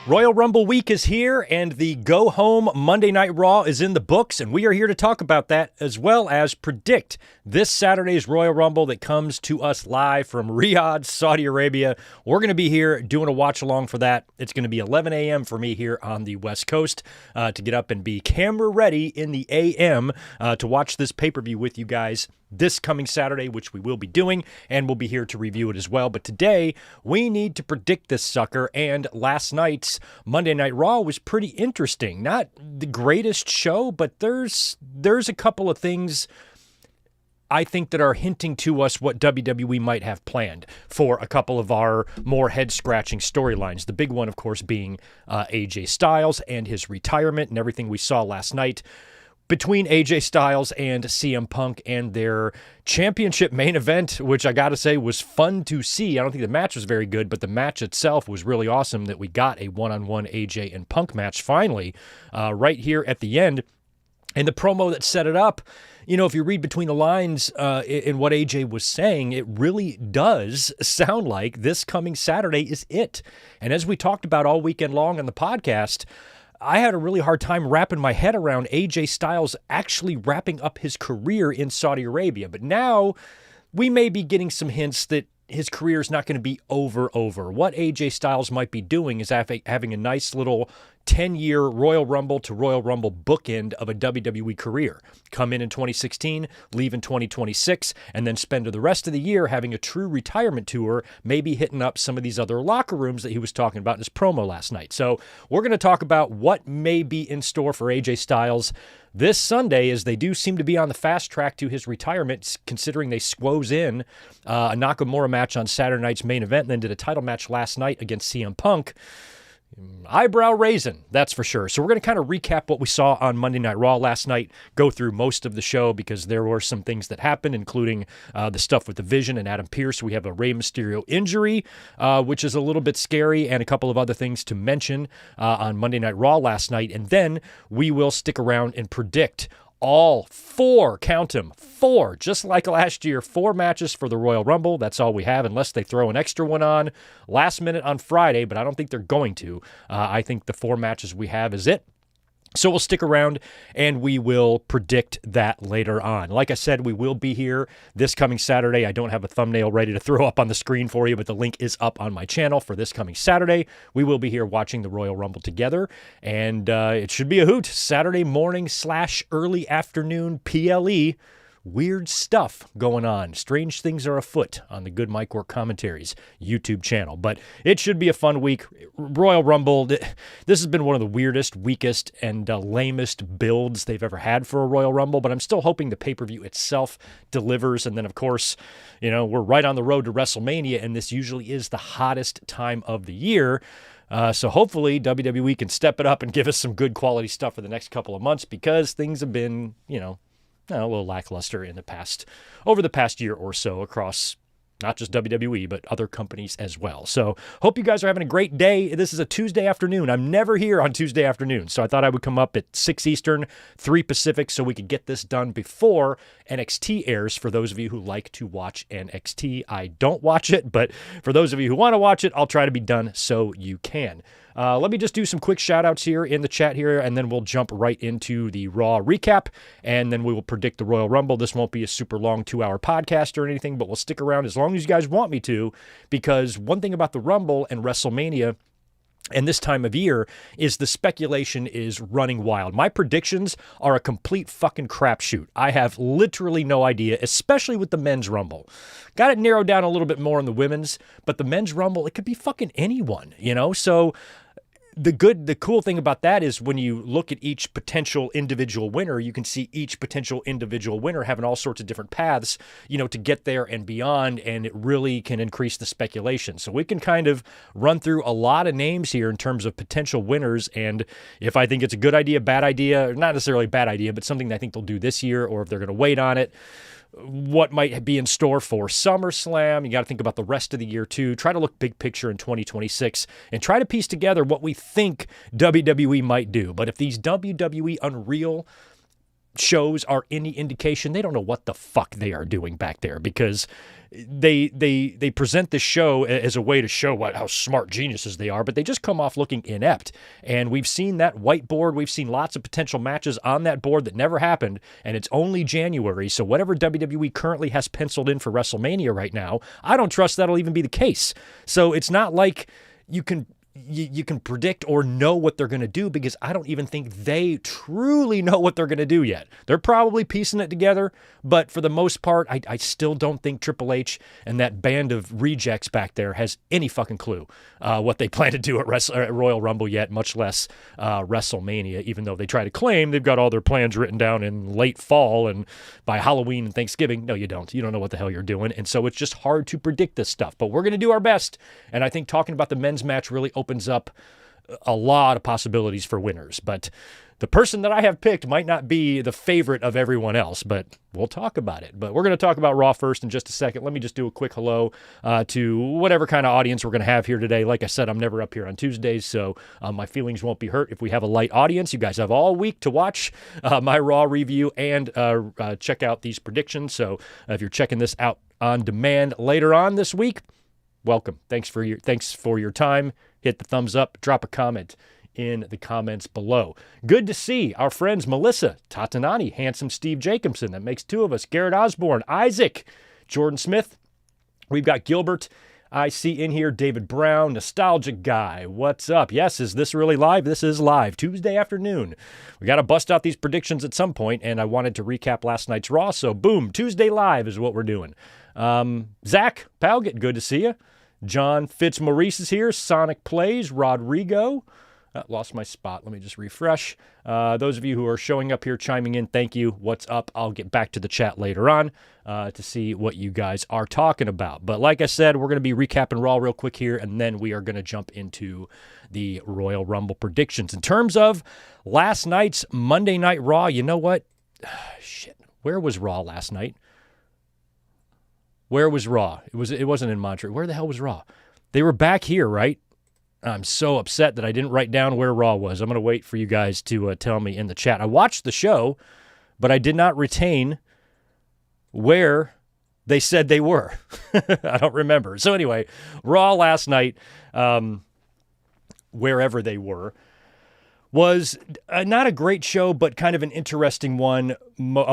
Royal Rumble week is here, and the Go Home Monday Night Raw is in the books, and we are here to talk about that as well as predict this Saturday's Royal Rumble that comes to us live from Riyadh, Saudi Arabia. We're going to be here doing a watch-along for that. It's going to be 11 a.m. for me here on the West Coast to get up and be camera-ready in the a.m. To watch this pay-per-view with you guys this coming Saturday, which we will be doing, and we'll be here to review it as well. But today, we need to predict this sucker, and last night's Monday Night Raw was pretty interesting. Not the greatest show, but there's a couple of things I think that are hinting to us what WWE might have planned for a couple of our more head-scratching storylines. The big one, of course, being AJ Styles and his retirement and everything we saw last night between AJ Styles and CM Punk and their championship main event, which I got to say was fun to see. I don't think the match was very good, but the match itself was really awesome that we got a one-on-one AJ and Punk match finally right here at the end. And the promo that set it up, you know, if you read between the lines in what AJ was saying, it really does sound like this coming Saturday is it. And as we talked about all weekend long on the podcast, I had a really hard time wrapping my head around AJ Styles actually wrapping up his career in Saudi Arabia. But now we may be getting some hints that his career is not going to be over. What AJ Styles might be doing is having a nice little 10-year Royal Rumble to Royal Rumble bookend of a WWE career. Come in 2016, leave in 2026, and then spend the rest of the year having a true retirement tour, maybe hitting up some of these other locker rooms that he was talking about in his promo last night. So we're going to talk about what may be in store for AJ Styles this Sunday, as they do seem to be on the fast track to his retirement, considering they squoze in a Nakamura match on Saturday night's main event and then did a title match last night against CM Punk. Eyebrow raising, that's for sure. So we're going to kind of recap what we saw on Monday Night Raw last night, go through most of the show because there were some things that happened, including the stuff with the Vision and Adam Pearce. We have a Rey Mysterio injury, which is a little bit scary, and a couple of other things to mention on Monday Night Raw last night. And then we will stick around and predict all four, count them, four, just like last year, 4 matches for the Royal Rumble. That's all we have, unless they throw an extra one on last minute on Friday, but I don't think they're going to. I think the 4 matches we have is it. So we'll stick around and we will predict that later on. Like I said, we will be here this coming Saturday. I don't have a thumbnail ready to throw up on the screen for you, but the link is up on my channel for this coming Saturday. We will be here watching the Royal Rumble together, and it should be a hoot. Saturday morning / early afternoon PLE. Weird stuff going on. Strange things are afoot on the Good Mike Work Commentaries YouTube channel. But it should be a fun week. Royal Rumble, this has been one of the weirdest, weakest, and lamest builds they've ever had for a Royal Rumble. But I'm still hoping the pay-per-view itself delivers. And then, of course, you know, we're right on the road to WrestleMania, and this usually is the hottest time of the year. So hopefully WWE can step it up and give us some good quality stuff for the next couple of months, because things have been, you know, a little lackluster over the past year or so across not just WWE, but other companies as well. So hope you guys are having a great day. This is a Tuesday afternoon. I'm never here on Tuesday afternoon, so I thought I would come up at 6 Eastern, 3 Pacific, so we could get this done before NXT airs for those of you who like to watch NXT. I don't watch it, but for those of you who want to watch it, I'll try to be done so you can. Let me just do some quick shout-outs here in the chat here, and then we'll jump right into the Raw recap, and then we will predict the Royal Rumble. This won't be a super long 2-hour podcast or anything, but we'll stick around as long as you guys want me to, because one thing about the Rumble and WrestleMania and this time of year is the speculation is running wild. My predictions are a complete fucking crapshoot. I have literally no idea, especially with the men's Rumble. Got it narrowed down a little bit more on the women's, but the men's Rumble, it could be fucking anyone, you know? So the cool thing about that is when you look at each potential individual winner, you can see each potential individual winner having all sorts of different paths, you know, to get there and beyond, and it really can increase the speculation. So we can kind of run through a lot of names here in terms of potential winners, and if I think it's a good idea, bad idea, not necessarily a bad idea, but something that I think they'll do this year, or if they're going to wait on it, what might be in store for SummerSlam. You got to think about the rest of the year too. Try to look big picture in 2026 and try to piece together what we think WWE might do. But if these WWE Unreal shows are any indication, they don't know what the fuck they are doing back there, because they present this show as a way to show how smart geniuses they are, but they just come off looking inept. And we've seen that whiteboard. We've seen lots of potential matches on that board that never happened, and it's only January. So whatever WWE currently has penciled in for WrestleMania right now, I don't trust that'll even be the case. So it's not like you can predict or know what they're going to do, because I don't even think they truly know what they're going to do yet. They're probably piecing it together, but for the most part, I still don't think Triple H and that band of rejects back there has any fucking clue what they plan to do at Royal Rumble yet, much less WrestleMania, even though they try to claim they've got all their plans written down in late fall and by Halloween and Thanksgiving. No, you don't. You don't know what the hell you're doing, and so it's just hard to predict this stuff, but we're going to do our best, and I think talking about the men's match really opens up a lot of possibilities for winners. But the person that I have picked might not be the favorite of everyone else, but we'll talk about it. But we're going to talk about Raw first in just a second. Let me just do a quick hello to whatever kind of audience we're going to have here today. Like I said, I'm never up here on Tuesdays, so my feelings won't be hurt if we have a light audience. You guys have all week to watch my Raw review and check out these predictions. So if you're checking this out on demand later on this week, welcome. Thanks for your time. Hit the thumbs up, drop a comment in the comments below. Good to see our friends Melissa, Tatanani, Handsome Steve Jacobson. That makes two of us. Garrett Osborne, Isaac, Jordan Smith. We've got Gilbert. I see in here David Brown, Nostalgic Guy. What's up? Yes, is this really live? This is live. Tuesday afternoon. We got to bust out these predictions at some point, and I wanted to recap last night's Raw, so boom, Tuesday live is what we're doing. Zach Palgett, good to see you. John Fitzmaurice is here. Sonic Plays. Rodrigo. Lost my spot. Let me just refresh. Those of you who are showing up here, chiming in, thank you. What's up? I'll get back to the chat later on to see what you guys are talking about. But like I said, we're going to be recapping Raw real quick here, and then we are going to jump into the Royal Rumble predictions. In terms of last night's Monday Night Raw, you know what? Shit. Where was Raw last night? Where was Raw? It wasn't in Montreal. Where the hell was Raw? They were back here, right? I'm so upset that I didn't write down where Raw was. I'm going to wait for you guys to tell me in the chat. I watched the show, but I did not retain where they said they were. I don't remember. So anyway, Raw last night, wherever they were, was not a great show, but kind of an interesting one.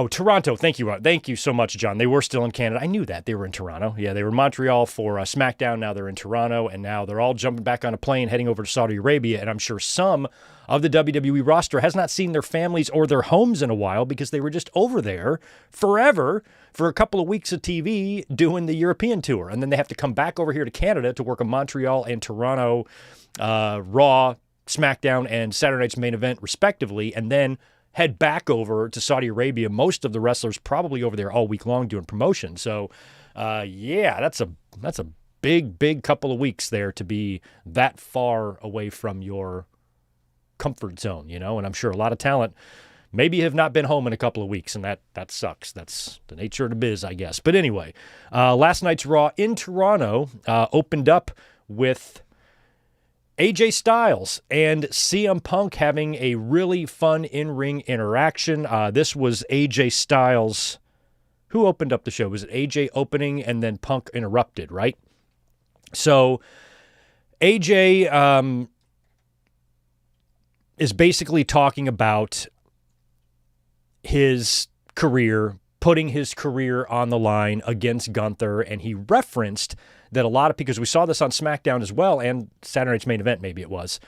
Toronto. Thank you. Thank you so much, John. They were still in Canada. I knew that. They were in Toronto. Yeah, they were in Montreal for SmackDown. Now they're in Toronto, and now they're all jumping back on a plane, heading over to Saudi Arabia, and I'm sure some of the WWE roster has not seen their families or their homes in a while because they were just over there forever for a couple of weeks of TV doing the European tour, and then they have to come back over here to Canada to work a Montreal and Toronto Raw, SmackDown, and Saturday Night's Main Event, respectively, and then head back over to Saudi Arabia. Most of the wrestlers probably over there all week long doing promotion. So, yeah, that's a big couple of weeks there to be that far away from your comfort zone, you know, and I'm sure a lot of talent maybe have not been home in a couple of weeks, and that sucks. That's the nature of the biz, I guess. But anyway, last night's Raw in Toronto opened up with AJ Styles and CM Punk having a really fun in-ring interaction. This was AJ Styles. Who opened up the show? Was it AJ opening and then Punk interrupted, right? So AJ is basically talking about his career, putting his career on the line against Gunther, and he referenced that a lot of, because we saw this on SmackDown as well, and Saturday Night's Main Event, maybe it was,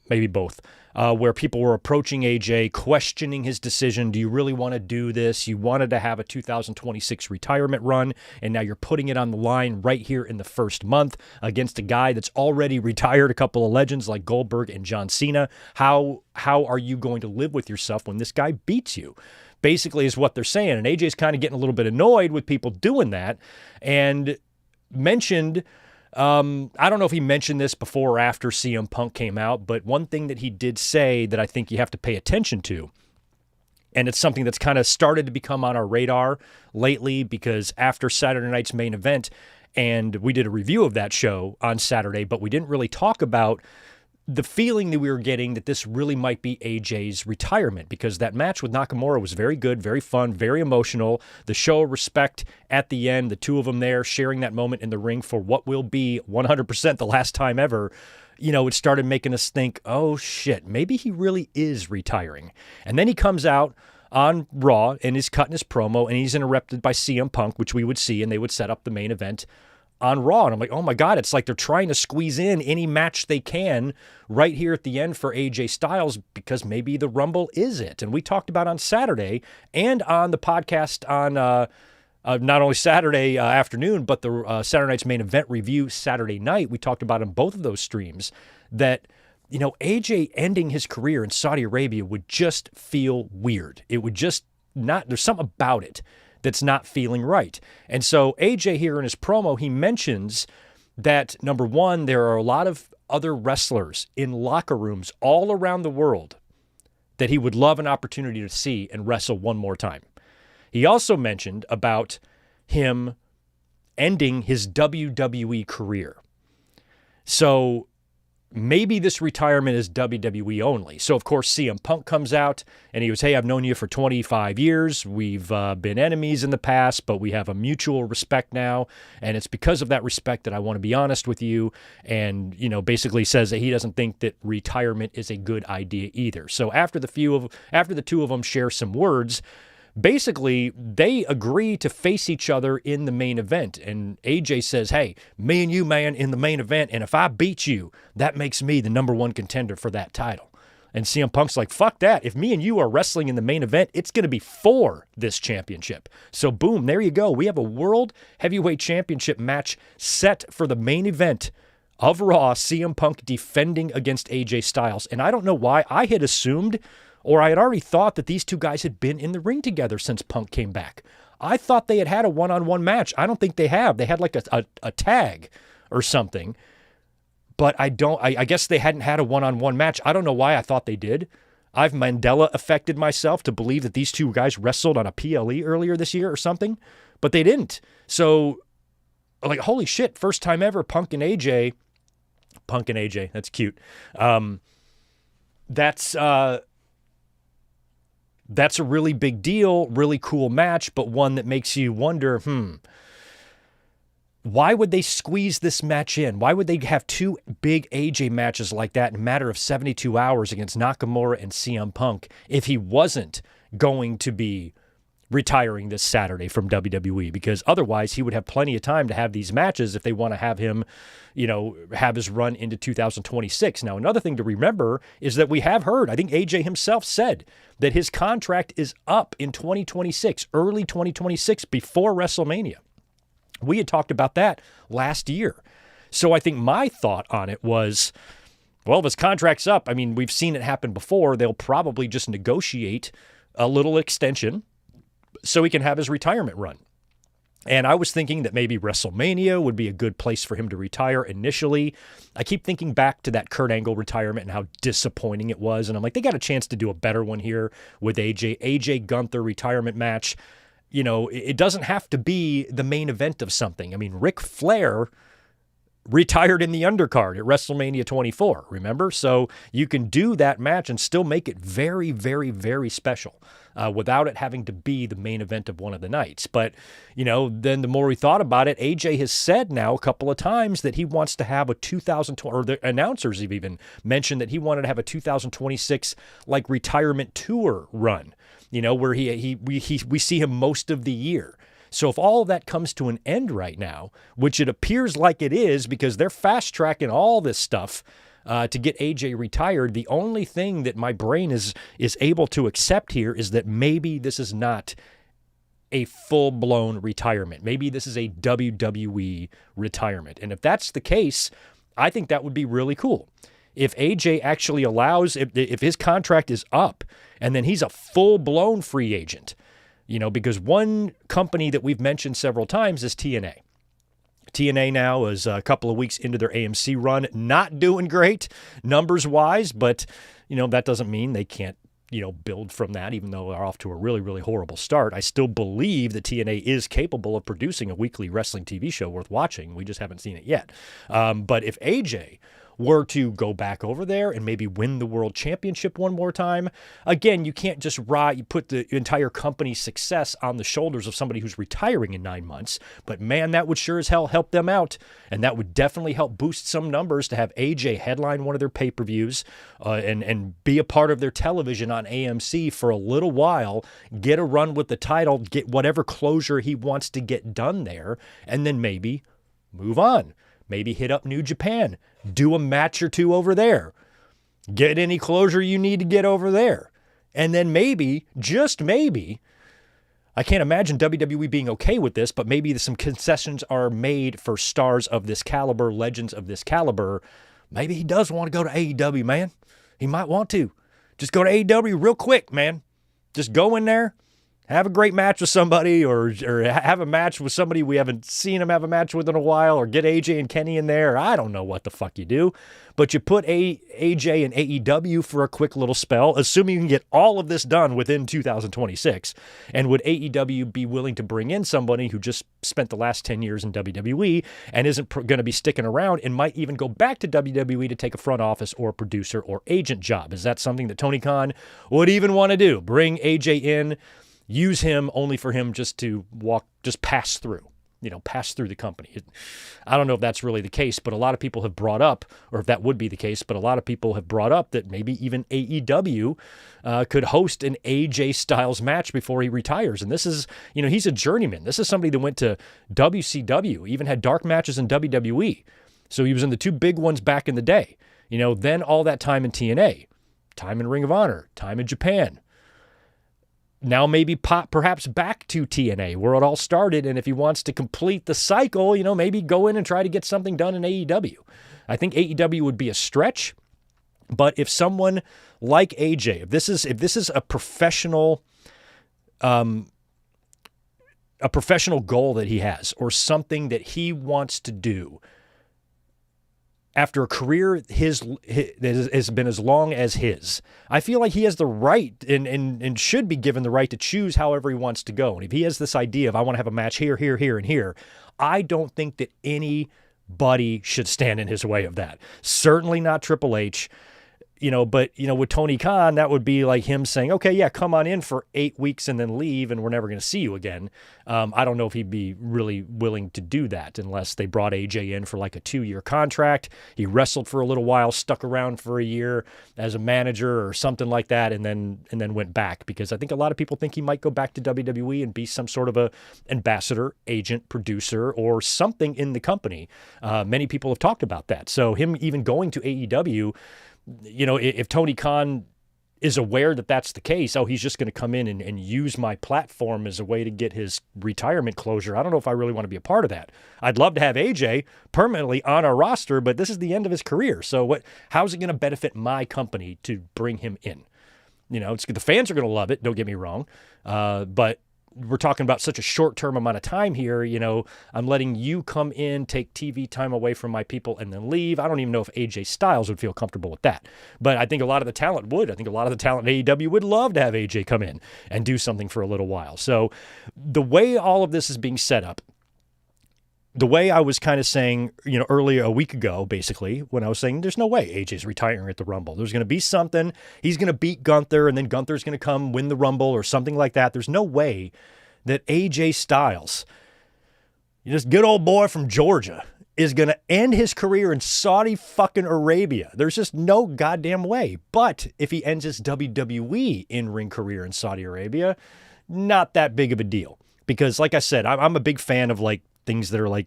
maybe both, where people were approaching AJ, questioning his decision. Do you really want to do this? You wanted to have a 2026 retirement run, and now you're putting it on the line right here in the first month against a guy that's already retired, a couple of legends like Goldberg and John Cena. How are you going to live with yourself when this guy beats you? Basically is what they're saying, and AJ's kind of getting a little bit annoyed with people doing that, and mentioned, I don't know if he mentioned this before or after CM Punk came out, but one thing that he did say that I think you have to pay attention to, and it's something that's kind of started to become on our radar lately, because after Saturday Night's Main Event, and we did a review of that show on Saturday, but we didn't really talk about the feeling that we were getting that this really might be AJ's retirement, because that match with Nakamura was very good, very fun, very emotional. The show of respect at the end, the two of them there sharing that moment in the ring for what will be 100% the last time ever, it started making us think, oh shit, maybe he really is retiring. And then he comes out on Raw and he's cutting his promo and he's interrupted by CM Punk, which we would see, and they would set up the main event on Raw. And I'm like, oh my God, it's like they're trying to squeeze in any match they can right here at the end for AJ Styles, because maybe the Rumble is it. And we talked about on Saturday and on the podcast on not only Saturday afternoon, but the Saturday Night's Main Event review Saturday night. We talked about on both of those streams that, AJ ending his career in Saudi Arabia would just feel weird. It would just not, there's something about it that's not feeling right. And so AJ here in his promo, he mentions that, number one, there are a lot of other wrestlers in locker rooms all around the world that he would love an opportunity to see and wrestle one more time. He also mentioned about him ending his WWE career. So maybe this retirement is WWE only. So, of course, CM Punk comes out and he goes, hey, I've known you for 25 years. We've been enemies in the past, but we have a mutual respect now. And it's because of that respect that I want to be honest with you. And, basically says that he doesn't think that retirement is a good idea either. So after the two of them share some words, basically, they agree to face each other in the main event. And AJ says, hey, me and you, man, in the main event. And if I beat you, that makes me the number one contender for that title. And CM Punk's like, fuck that. If me and you are wrestling in the main event, it's going to be for this championship. So boom, there you go. We have a World Heavyweight Championship match set for the main event of Raw, CM Punk defending against AJ Styles. And I don't know why I had assumed, or I had already thought, that these two guys had been in the ring together since Punk came back. I thought they had a one-on-one match. I don't think they have. They had like a tag or something. But I guess they hadn't had a one-on-one match. I don't know why I thought they did. I've Mandela affected myself to believe that these two guys wrestled on a PLE earlier this year or something. But they didn't. So, like, holy shit, first time ever, Punk and AJ, that's cute. That's a really big deal, really cool match, but one that makes you wonder, why would they squeeze this match in? Why would they have two big AJ matches like that in a matter of 72 hours against Nakamura and CM Punk if he wasn't going to be retiring this Saturday from WWE? Because otherwise he would have plenty of time to have these matches if they want to have him, have his run into 2026. Now, another thing to remember is that we have heard, I think AJ himself said that his contract is up in 2026, early 2026, before WrestleMania. We had talked about that last year. So I think my thought on it was, well, if his contract's up, I mean, we've seen it happen before. They'll probably just negotiate a little extension so he can have his retirement run. And I was thinking that maybe WrestleMania would be a good place for him to retire initially. I keep thinking back to that Kurt Angle retirement and how disappointing it was. And I'm like, they got a chance to do a better one here with AJ Gunther retirement match. It doesn't have to be the main event of something. I mean, Ric Flair retired in the undercard at WrestleMania 24, remember? So you can do that match and still make it very, very, very special without it having to be the main event of one of the nights. But, then the more we thought about it, AJ has said now a couple of times that he wants to have a 2020, or the announcers have even mentioned that he wanted to have a 2026 like retirement tour run, where we see him most of the year. So if all of that comes to an end right now, which it appears like it is because they're fast-tracking all this stuff to get AJ retired, the only thing that my brain is able to accept here is that maybe this is not a full-blown retirement. Maybe this is a WWE retirement. And if that's the case, I think that would be really cool. If AJ actually allows, if his contract is up and then he's a full-blown free agent, because one company that we've mentioned several times is TNA. TNA now is a couple of weeks into their AMC run, not doing great numbers-wise, but, that doesn't mean they can't, build from that, even though they're off to a really, really horrible start. I still believe that TNA is capable of producing a weekly wrestling TV show worth watching. We just haven't seen it yet. But if AJ were to go back over there and maybe win the world championship one more time, again, you can't just you put the entire company's success on the shoulders of somebody who's retiring in 9 months. But man, that would sure as hell help them out. And that would definitely help boost some numbers to have AJ headline one of their pay-per-views and be a part of their television on AMC for a little while, get a run with the title, get whatever closure he wants to get done there, and then maybe move on. Maybe hit up New Japan, do a match or two over there, get any closure you need to get over there. And then maybe, just maybe, I can't imagine WWE being okay with this, but maybe some concessions are made for stars of this caliber, legends of this caliber. Maybe he does want to go to AEW, man. He might want to. Just go to AEW real quick, man. Just go in there, have a great match with somebody, or have a match with somebody we haven't seen him have a match with in a while, or get AJ and Kenny in there. I don't know what the fuck you do. But you put AJ in AEW for a quick little spell, assuming you can get all of this done within 2026. And would AEW be willing to bring in somebody who just spent the last 10 years in WWE and isn't going to be sticking around and might even go back to WWE to take a front office or producer or agent job? Is that something that Tony Khan would even want to do? Bring AJ in, use him only for him just to pass through the company. I don't know if that's really the case, but a lot of people have brought up, or if that would be the case, but a lot of people have brought up that maybe even AEW could host an AJ Styles match before he retires. And this is, he's a journeyman. This is somebody that went to WCW, even had dark matches in WWE. So he was in the two big ones back in the day. Then all that time in TNA, time in Ring of Honor, time in Japan. Now maybe perhaps back to TNA where it all started, and if he wants to complete the cycle, maybe go in and try to get something done in AEW. I think AEW would be a stretch, but if someone like AJ, if this is a professional goal that he has, or something that he wants to do after a career that has been as long as his, I feel like he has the right and should be given the right to choose however he wants to go. And if he has this idea of, I want to have a match here, here, here, and here, I don't think that anybody should stand in his way of that. Certainly not Triple H. But with Tony Khan, that would be like him saying, okay, yeah, come on in for 8 weeks and then leave, and we're never going to see you again. I don't know if he'd be really willing to do that unless they brought AJ in for like a 2-year contract. He wrestled for a little while, stuck around for a year as a manager or something like that, and then went back, because I think a lot of people think he might go back to WWE and be some sort of a ambassador, agent, producer, or something in the company. Many people have talked about that. So him even going to AEW, if Tony Khan is aware that that's the case, he's just going to come in and use my platform as a way to get his retirement closure. I don't know if I really want to be a part of that. I'd love to have AJ permanently on our roster, but this is the end of his career. So how's it going to benefit my company to bring him in? The fans are going to love it. Don't get me wrong. But we're talking about such a short-term amount of time here. I'm letting you come in, take TV time away from my people, and then leave. I don't even know if AJ Styles would feel comfortable with that. But I think a lot of the talent would. I think a lot of the talent in AEW would love to have AJ come in and do something for a little while. So the way all of this is being set up, the way I was kind of saying, earlier, a week ago, basically, when I was saying there's no way AJ's retiring at the Rumble. There's going to be something. He's going to beat Gunther, and then Gunther's going to come win the Rumble or something like that. There's no way that AJ Styles, this good old boy from Georgia, is going to end his career in Saudi fucking Arabia. There's just no goddamn way. But if he ends his WWE in-ring career in Saudi Arabia, not that big of a deal. Because like I said, I'm a big fan of like things that are like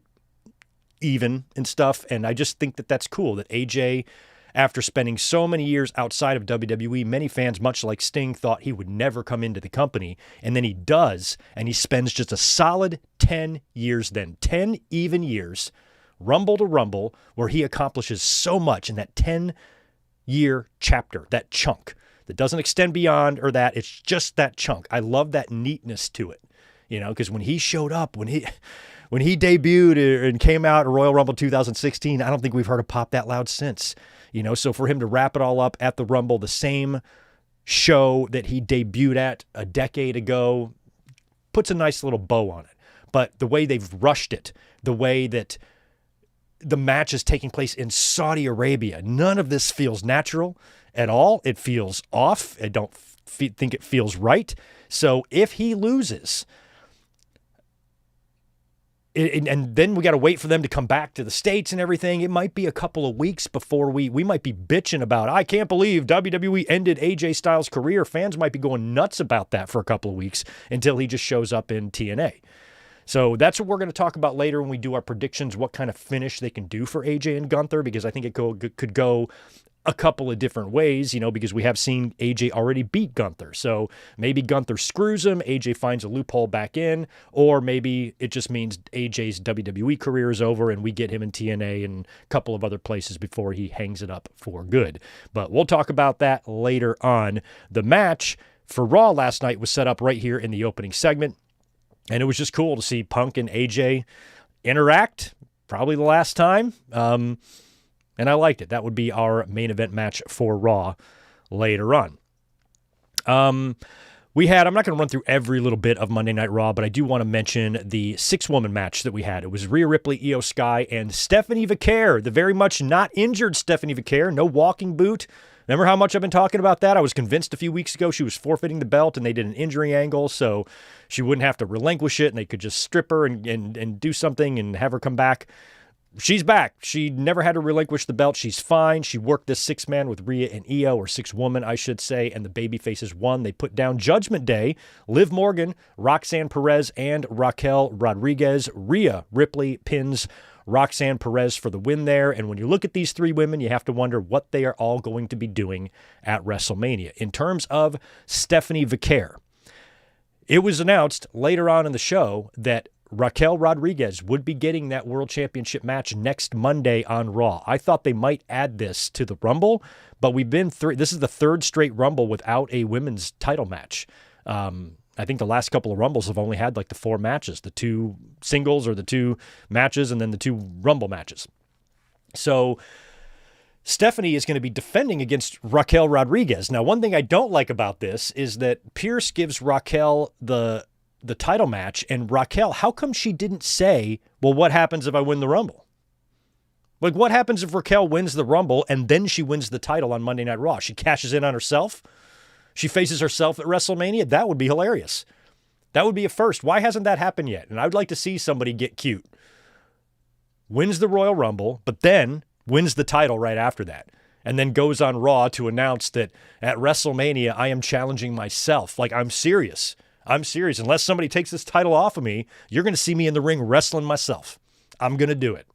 even and stuff. And I just think that that's cool that AJ, after spending so many years outside of WWE, many fans, much like Sting, thought he would never come into the company. And then he does. And he spends just a solid 10 years then, 10 even years, Rumble to Rumble, where he accomplishes so much in that 10-year chapter, that chunk that doesn't extend beyond or that. It's just that chunk. I love that neatness to it, because when he showed up, when he debuted and came out at Royal Rumble 2016, I don't think we've heard a pop that loud since. So for him to wrap it all up at the Rumble, the same show that he debuted at a decade ago, puts a nice little bow on it. But the way they've rushed it, the way that the match is taking place in Saudi Arabia. None of this feels natural at all. It feels off. I don't think it feels right. So if he loses, and then we got to wait for them to come back to the States and everything, it might be a couple of weeks before we might be bitching about, I can't believe WWE ended AJ Styles' career. Fans might be going nuts about that for a couple of weeks until he just shows up in TNA. So that's what we're going to talk about later when we do our predictions, what kind of finish they can do for AJ and Gunther, because I think it could go a couple of different ways, because we have seen AJ already beat Gunther. So maybe Gunther screws him, AJ finds a loophole back in, or maybe it just means AJ's WWE career is over and we get him in TNA and a couple of other places before he hangs it up for good. But we'll talk about that later on. The match for Raw last night was set up right here in the opening segment. And it was just cool to see Punk and AJ interact, probably the last time. And I liked it. That would be our main event match for Raw later on. I'm not going to run through every little bit of Monday Night Raw, but I do want to mention the 6-woman match that we had. It was Rhea Ripley, Io Sky, and Stephanie Vaquer, the very much not injured Stephanie Vaquer, no walking boot. Remember how much I've been talking about that? I was convinced a few weeks ago she was forfeiting the belt and they did an injury angle so she wouldn't have to relinquish it and they could just strip her and do something and have her come back. She's back. She never had to relinquish the belt. She's fine. She worked this 6-man with Rhea and Io, or 6-woman, I should say, and the babyfaces won. They put down Judgment Day, Liv Morgan, Roxanne Perez, and Raquel Rodriguez. Rhea Ripley pins Roxanne Perez for the win there. And when you look at these 3 women, you have to wonder what they are all going to be doing at WrestleMania. In terms of Stephanie Vaquer, it was announced later on in the show that Raquel Rodriguez would be getting that World Championship match next Monday on Raw. I thought they might add this to the Rumble, but this is the 3rd straight Rumble without a women's title match. I think the last couple of Rumbles have only had like the 4 matches, the 2 singles or the 2 matches, and then the 2 Rumble matches. So Stephanie is going to be defending against Raquel Rodriguez. Now, one thing I don't like about this is that Pierce gives Raquel the title match, and Raquel, how come she didn't say, well, what happens if I win the Rumble? Like, what happens if Raquel wins the Rumble and then she wins the title on Monday Night Raw? She cashes in on herself? She faces herself at WrestleMania? That would be hilarious. That would be a first. Why hasn't that happened yet? And I would like to see somebody get cute. Wins the Royal Rumble, but then wins the title right after that. And then goes on Raw to announce that at WrestleMania, I am challenging myself. Like, I'm serious. I'm serious. Unless somebody takes this title off of me, you're going to see me in the ring wrestling myself. I'm going to do it.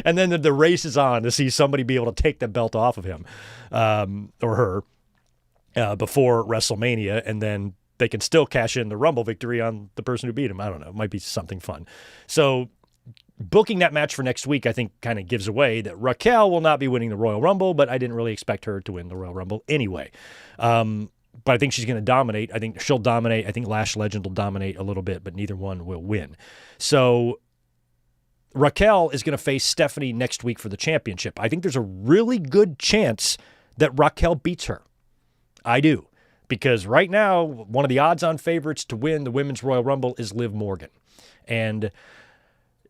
And then the race is on to see somebody be able to take the belt off of him or her before WrestleMania, and then they can still cash in the Rumble victory on the person who beat him. I don't know. It might be something fun. So booking that match for next week, I think, kind of gives away that Raquel will not be winning the Royal Rumble, but I didn't really expect her to win the Royal Rumble anyway. But I think she's going to dominate. I think she'll dominate. I think Lash Legend will dominate a little bit, but neither one will win. So Raquel is going to face Stephanie next week for the championship. I think there's a really good chance that Raquel beats her. I do. Because right now, one of the odds-on favorites to win the Women's Royal Rumble is Liv Morgan. And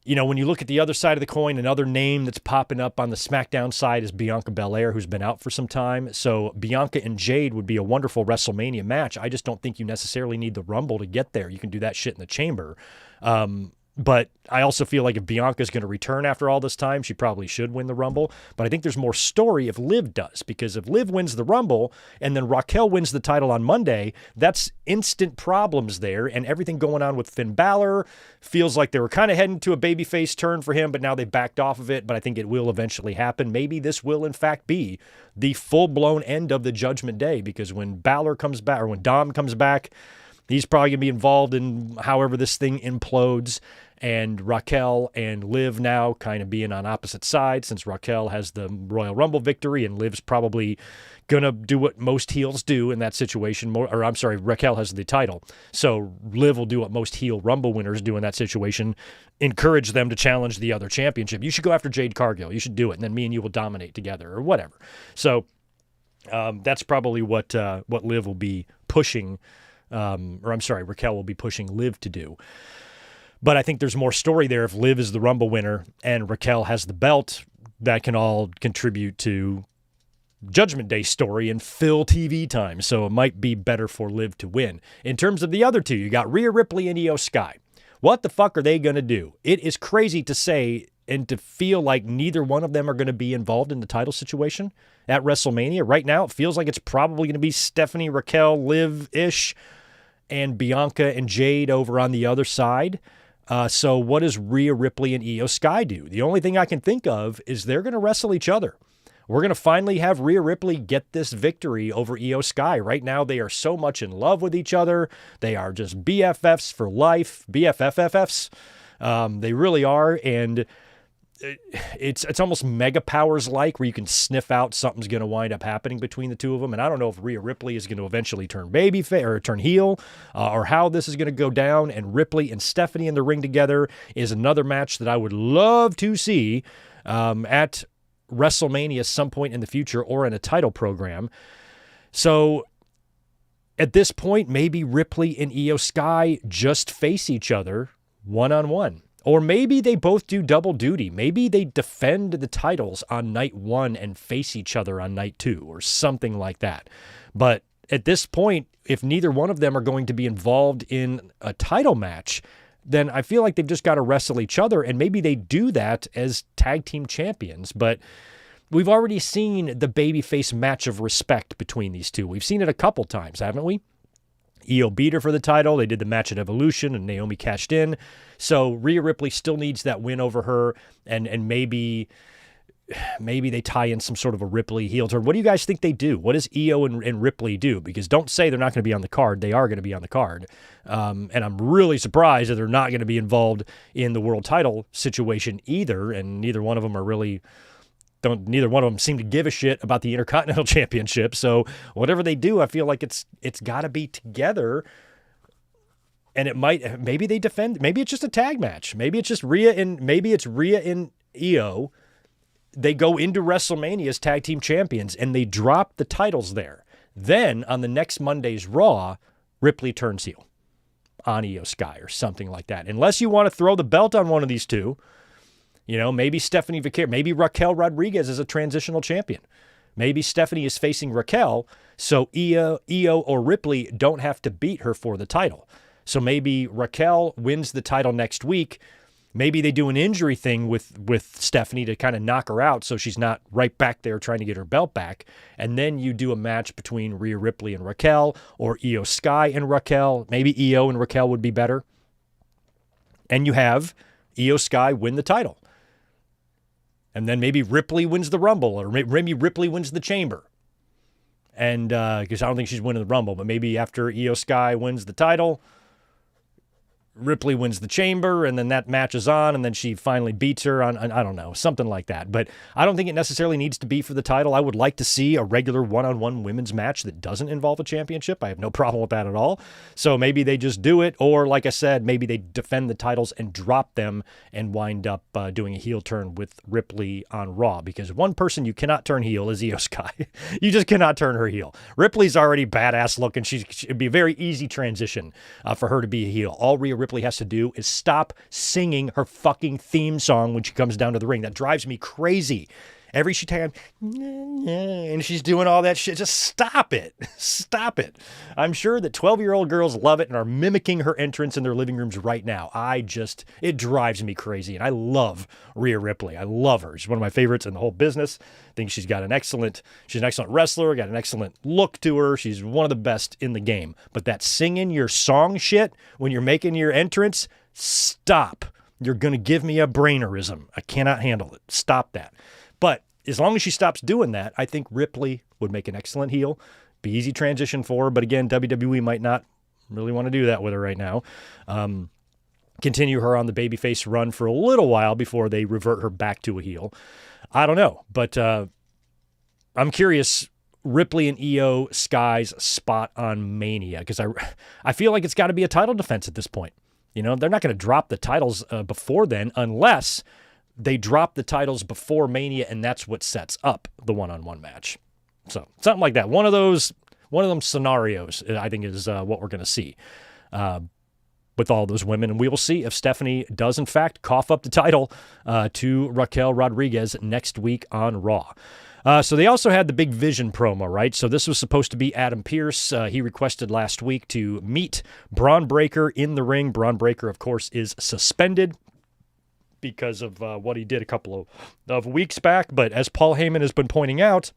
when you look at the other side of the coin, another name that's popping up on the SmackDown side is Bianca Belair, who's been out for some time. So Bianca and Jade would be a wonderful WrestleMania match. I just don't think you necessarily need the Rumble to get there. You can do that shit in the chamber. But I also feel like if Bianca's going to return after all this time, she probably should win the Rumble. But I think there's more story if Liv does, because if Liv wins the Rumble and then Raquel wins the title on Monday, that's instant problems there. And everything going on with Finn Balor feels like they were kind of heading to a babyface turn for him, but now they backed off of it. But I think it will eventually happen. Maybe this will, in fact, be the full-blown end of the Judgment Day, because when Balor comes back, or when Dom comes back, he's probably going to be involved in however this thing implodes. And Raquel and Liv now kind of being on opposite sides, since Raquel has the Royal Rumble victory and Liv's probably going to do what most heels do in that situation. Raquel has the title. So Liv will do what most heel Rumble winners do in that situation, encourage them to challenge the other championship. You should go after Jade Cargill. You should do it. And then me and you will dominate together or whatever. So that's probably what Liv will be pushing, Raquel will be pushing Liv to do. But I think there's more story there if Liv is the Rumble winner and Raquel has the belt. That can all contribute to Judgment Day story and fill TV time. So it might be better for Liv to win. In terms of the other two, you got Rhea Ripley and Io Sky. What the fuck are they going to do? It is crazy to say and to feel like neither one of them are going to be involved in the title situation at WrestleMania. Right now, it feels like it's probably going to be Stephanie, Raquel, Liv-ish, and Bianca and Jade over on the other side. So what does Rhea Ripley and Io Sky do? The only thing I can think of is they're going to wrestle each other. We're going to finally have Rhea Ripley get this victory over Io Sky. Right now, they are so much in love with each other. They are just BFFs for life, BFFFFs. They really are, and it's almost Mega Powers-like, where you can sniff out something's going to wind up happening between the two of them. And I don't know if Rhea Ripley is going to eventually turn or turn heel, or how this is going to go down. And Ripley and Stephanie in the ring together is another match that I would love to see at WrestleMania some point in the future, or in a title program. So at this point, maybe Ripley and Io Sky just face each other one-on-one. Or maybe they both do double duty. Maybe they defend the titles on night one and face each other on night two, or something like that. But at this point, if neither one of them are going to be involved in a title match, then I feel like they've just got to wrestle each other, and maybe they do that as tag team champions. But we've already seen the babyface match of respect between these two. We've seen it a couple times, haven't we? Io beat her for the title. They did the match at Evolution, and Naomi cashed in. So Rhea Ripley still needs that win over her, and maybe they tie in some sort of a Ripley heel turn. What do you guys think they do? What does Io and Ripley do? Because don't say they're not going to be on the card. They are going to be on the card. And I'm really surprised that they're not going to be involved in the world title situation either. And neither one of them seem to give a shit about the Intercontinental Championship. So whatever they do, I feel like it's got to be together. And maybe they defend, maybe it's just a tag match. Maybe it's Rhea and Io. They go into WrestleMania as tag team champions, and they drop the titles there. Then, on the next Monday's Raw, Ripley turns heel on Io Sky or something like that. Unless you want to throw the belt on one of these two, maybe Stephanie Vaquer, maybe Raquel Rodriguez is a transitional champion. Maybe Stephanie is facing Raquel, so Io or Ripley don't have to beat her for the title. So maybe Raquel wins the title next week. Maybe they do an injury thing with Stephanie to kind of knock her out so she's not right back there trying to get her belt back. And then you do a match between Rhea Ripley and Raquel, or Io Sky and Raquel. Maybe Io and Raquel would be better. And you have Io Sky win the title. And then maybe Ripley wins the Rumble, or maybe Ripley wins the Chamber. And because I don't think she's winning the Rumble, but maybe after Io Sky wins the title, Ripley wins the Chamber, and then that match is on, and then she finally beats her on, I don't know, something like that. But I don't think it necessarily needs to be for the title. I would like to see a regular one-on-one women's match that doesn't involve a championship. I have no problem with that at all. So maybe they just do it, or like I said, maybe they defend the titles and drop them and wind up doing a heel turn with Ripley on Raw, because one person you cannot turn heel is Io Sky. You just cannot turn her heel. Ripley's already badass looking. It'd be a very easy transition for her to be a heel. All Rhea Ripley has to do is stop singing her fucking theme song when she comes down to the ring. That drives me crazy. Every time, and she's doing all that shit. Just stop it. Stop it. I'm sure that 12-year-old girls love it and are mimicking her entrance in their living rooms right now. It drives me crazy. And I love Rhea Ripley. I love her. She's one of my favorites in the whole business. I think she's an excellent wrestler, got an excellent look to her. She's one of the best in the game. But that singing your song shit when you're making your entrance, stop. You're going to give me a brainerism. I cannot handle it. Stop that. But as long as she stops doing that, I think Ripley would make an excellent heel. Be easy transition for her. But again, WWE might not really want to do that with her right now. Continue her on the babyface run for a little while before they revert her back to a heel. I don't know. But I'm curious, Ripley and Io Sky's spot on Mania, because I feel like it's got to be a title defense at this point. They're not going to drop the titles before then, unless they drop the titles before Mania, and that's what sets up the one-on-one match. So something like that. One of them scenarios, I think, is what we're going to see. with all those women. And we will see if Stephanie does, in fact, cough up the title to Raquel Rodriguez next week on Raw. So they also had the big Vision promo, right? So this was supposed to be Adam Pearce. He requested last week to meet Braun Breaker in the ring. Braun Breaker, of course, is suspended because of what he did a couple of weeks back. But as Paul Heyman has been pointing out,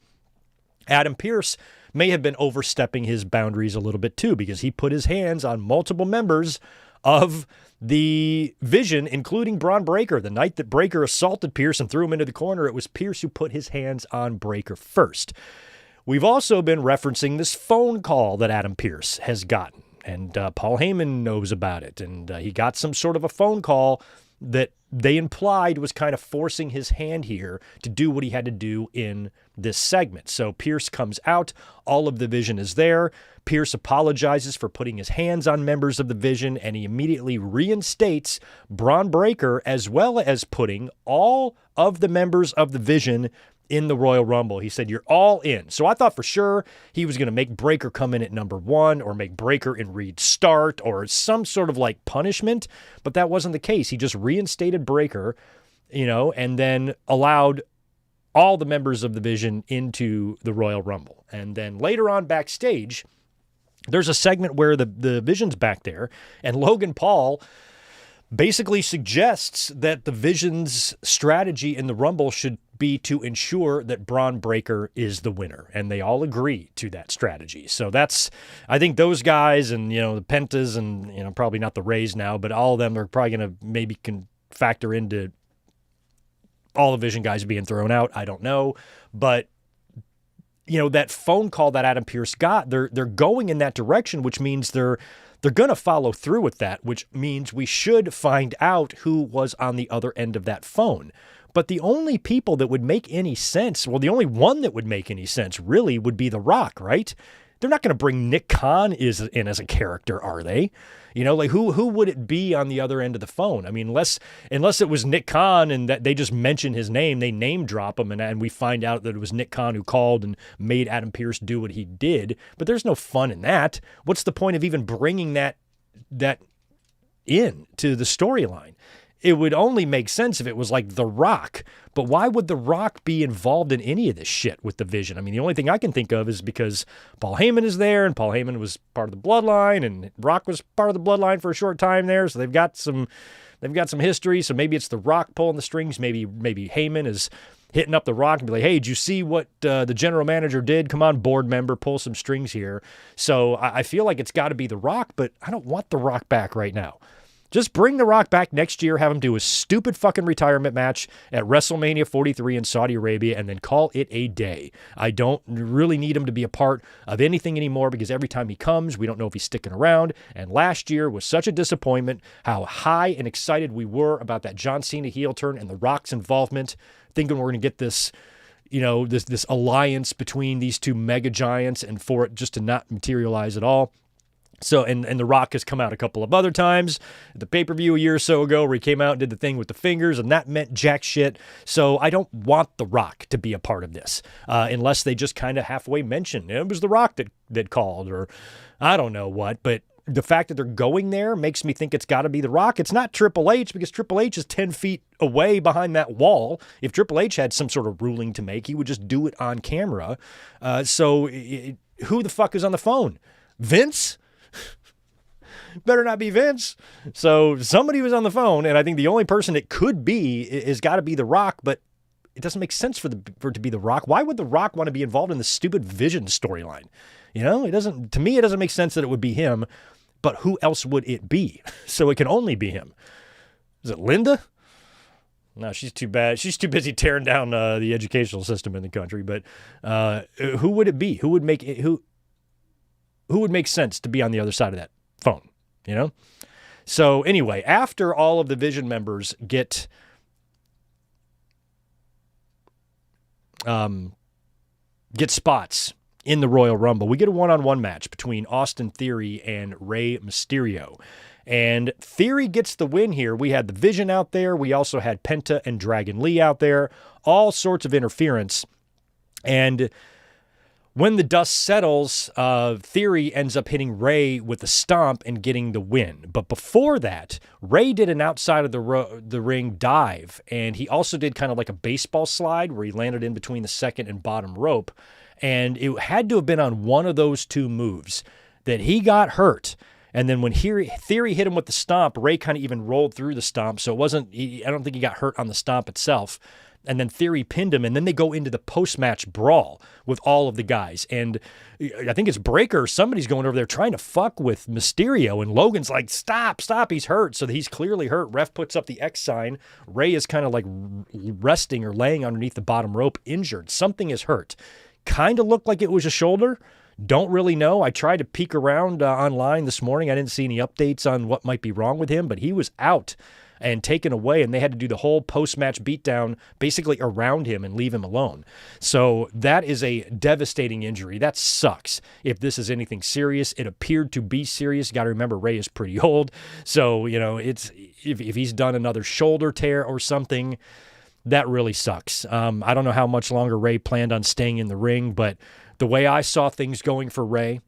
Adam Pearce may have been overstepping his boundaries a little bit too, because he put his hands on multiple members of the Vision, including Braun Breaker. The night that Breaker assaulted Pearce and threw him into the corner, it was Pearce who put his hands on Breaker first. We've also been referencing this phone call that Adam Pearce has gotten, and Paul Heyman knows about it, and he got some sort of a phone call that they implied was kind of forcing his hand here to do what he had to do in this segment. So Pearce comes out, all of the Vision is there. Pearce apologizes for putting his hands on members of the Vision, and he immediately reinstates Braun Breaker, as well as putting all of the members of the Vision in the Royal Rumble. He said, you're all in. So I thought for sure he was going to make Breaker come in at number 1, or make Breaker and Reed start, or some sort of like punishment, but that wasn't the case. He just reinstated Breaker, and then allowed all the members of the Vision into the Royal Rumble. And then later on backstage, there's a segment where the Vision's back there, and Logan Paul basically suggests that the Vision's strategy in the Rumble should be to ensure that Braun Breaker is the winner. And they all agree to that strategy. So I think those guys and, the Pentas and, probably not the Rays now, but all of them are probably going to maybe can factor into all the Vision guys being thrown out. I don't know. But that phone call that Adam Pearce got, they're going in that direction, which means they're going to follow through with that, which means we should find out who was on the other end of that phone. But the only people that would make any sense, well, the only one that would make any sense really would be The Rock, right? They're not going to bring Nick Khan in as a character, are they? Who would it be on the other end of the phone? I mean, unless it was Nick Khan and that they just mention his name, they name drop him, and we find out that it was Nick Khan who called and made Adam Pearce do what he did. But there's no fun in that. What's the point of even bringing that in to the storyline? It would only make sense if it was like The Rock. But why would The Rock be involved in any of this shit with the Vision? I mean, the only thing I can think of is because Paul Heyman is there, and Paul Heyman was part of the Bloodline, and Rock was part of the Bloodline for a short time there, so they've got some history. So maybe it's The Rock pulling the strings. Maybe Heyman is hitting up The Rock and be like, hey, did you see what the general manager did? Come on, board member, pull some strings here. So I feel like it's got to be The Rock, but I don't want The Rock back right now. Just bring The Rock back next year, have him do a stupid fucking retirement match at WrestleMania 43 in Saudi Arabia, and then call it a day. I don't really need him to be a part of anything anymore, because every time he comes, we don't know if he's sticking around. And last year was such a disappointment, how high and excited we were about that John Cena heel turn and The Rock's involvement, thinking we're going to get this, this alliance between these two mega giants, and for it just to not materialize at all. So, and The Rock has come out a couple of other times. The pay-per-view a year or so ago where he came out and did the thing with the fingers, and that meant jack shit. So I don't want The Rock to be a part of this, unless they just kind of halfway mention it was The Rock that called, or I don't know what. But the fact that they're going there makes me think it's got to be The Rock. It's not Triple H, because Triple H is 10 feet away behind that wall. If Triple H had some sort of ruling to make, he would just do it on camera. Who the fuck is on the phone? Vince? Better not be Vince. So somebody was on the phone, and I think the only person it could be is got to be The Rock, but it doesn't make sense for it to be The Rock. Why would The Rock want to be involved in the stupid Vision storyline? It doesn't, to me, it doesn't make sense that it would be him, but who else would it be? So it can only be him. Is it Linda? No, she's too bad. She's too busy tearing down the educational system in the country, but who would it be? Who would make it, who would make sense to be on the other side of that phone, So anyway, after all of the Vision members get spots in the Royal Rumble, we get a one-on-one match between Austin Theory and Rey Mysterio. And Theory gets the win here. We had the Vision out there. We also had Penta and Dragon Lee out there. All sorts of interference. And When the dust settles, Theory ends up hitting Ray with a stomp and getting the win. But before that, Ray did an outside of the ring dive, and he also did kind of like a baseball slide where he landed in between the second and bottom rope. And it had to have been on one of those two moves that he got hurt. And then when Theory hit him with the stomp, Ray kind of even rolled through the stomp. So it wasn't, I don't think he got hurt on the stomp itself. And then Theory pinned him, and then they go into the post-match brawl with all of the guys. And I think it's Breaker, somebody's going over there trying to fuck with Mysterio, and Logan's like, stop, he's hurt. So he's clearly hurt. Ref puts up the X sign. Ray is kind of like resting or laying underneath the bottom rope, injured. Something is hurt. Kind of looked like it was a shoulder. Don't really know. I tried to peek around online this morning. I didn't see any updates on what might be wrong with him, but he was out and taken away, and they had to do the whole post-match beatdown basically around him and leave him alone. So that is a devastating injury. That sucks. If this is anything serious, it appeared to be serious. You got to remember, Ray is pretty old. So, it's if he's done another shoulder tear or something, that really sucks. I don't know how much longer Ray planned on staying in the ring, but the way I saw things going for Ray,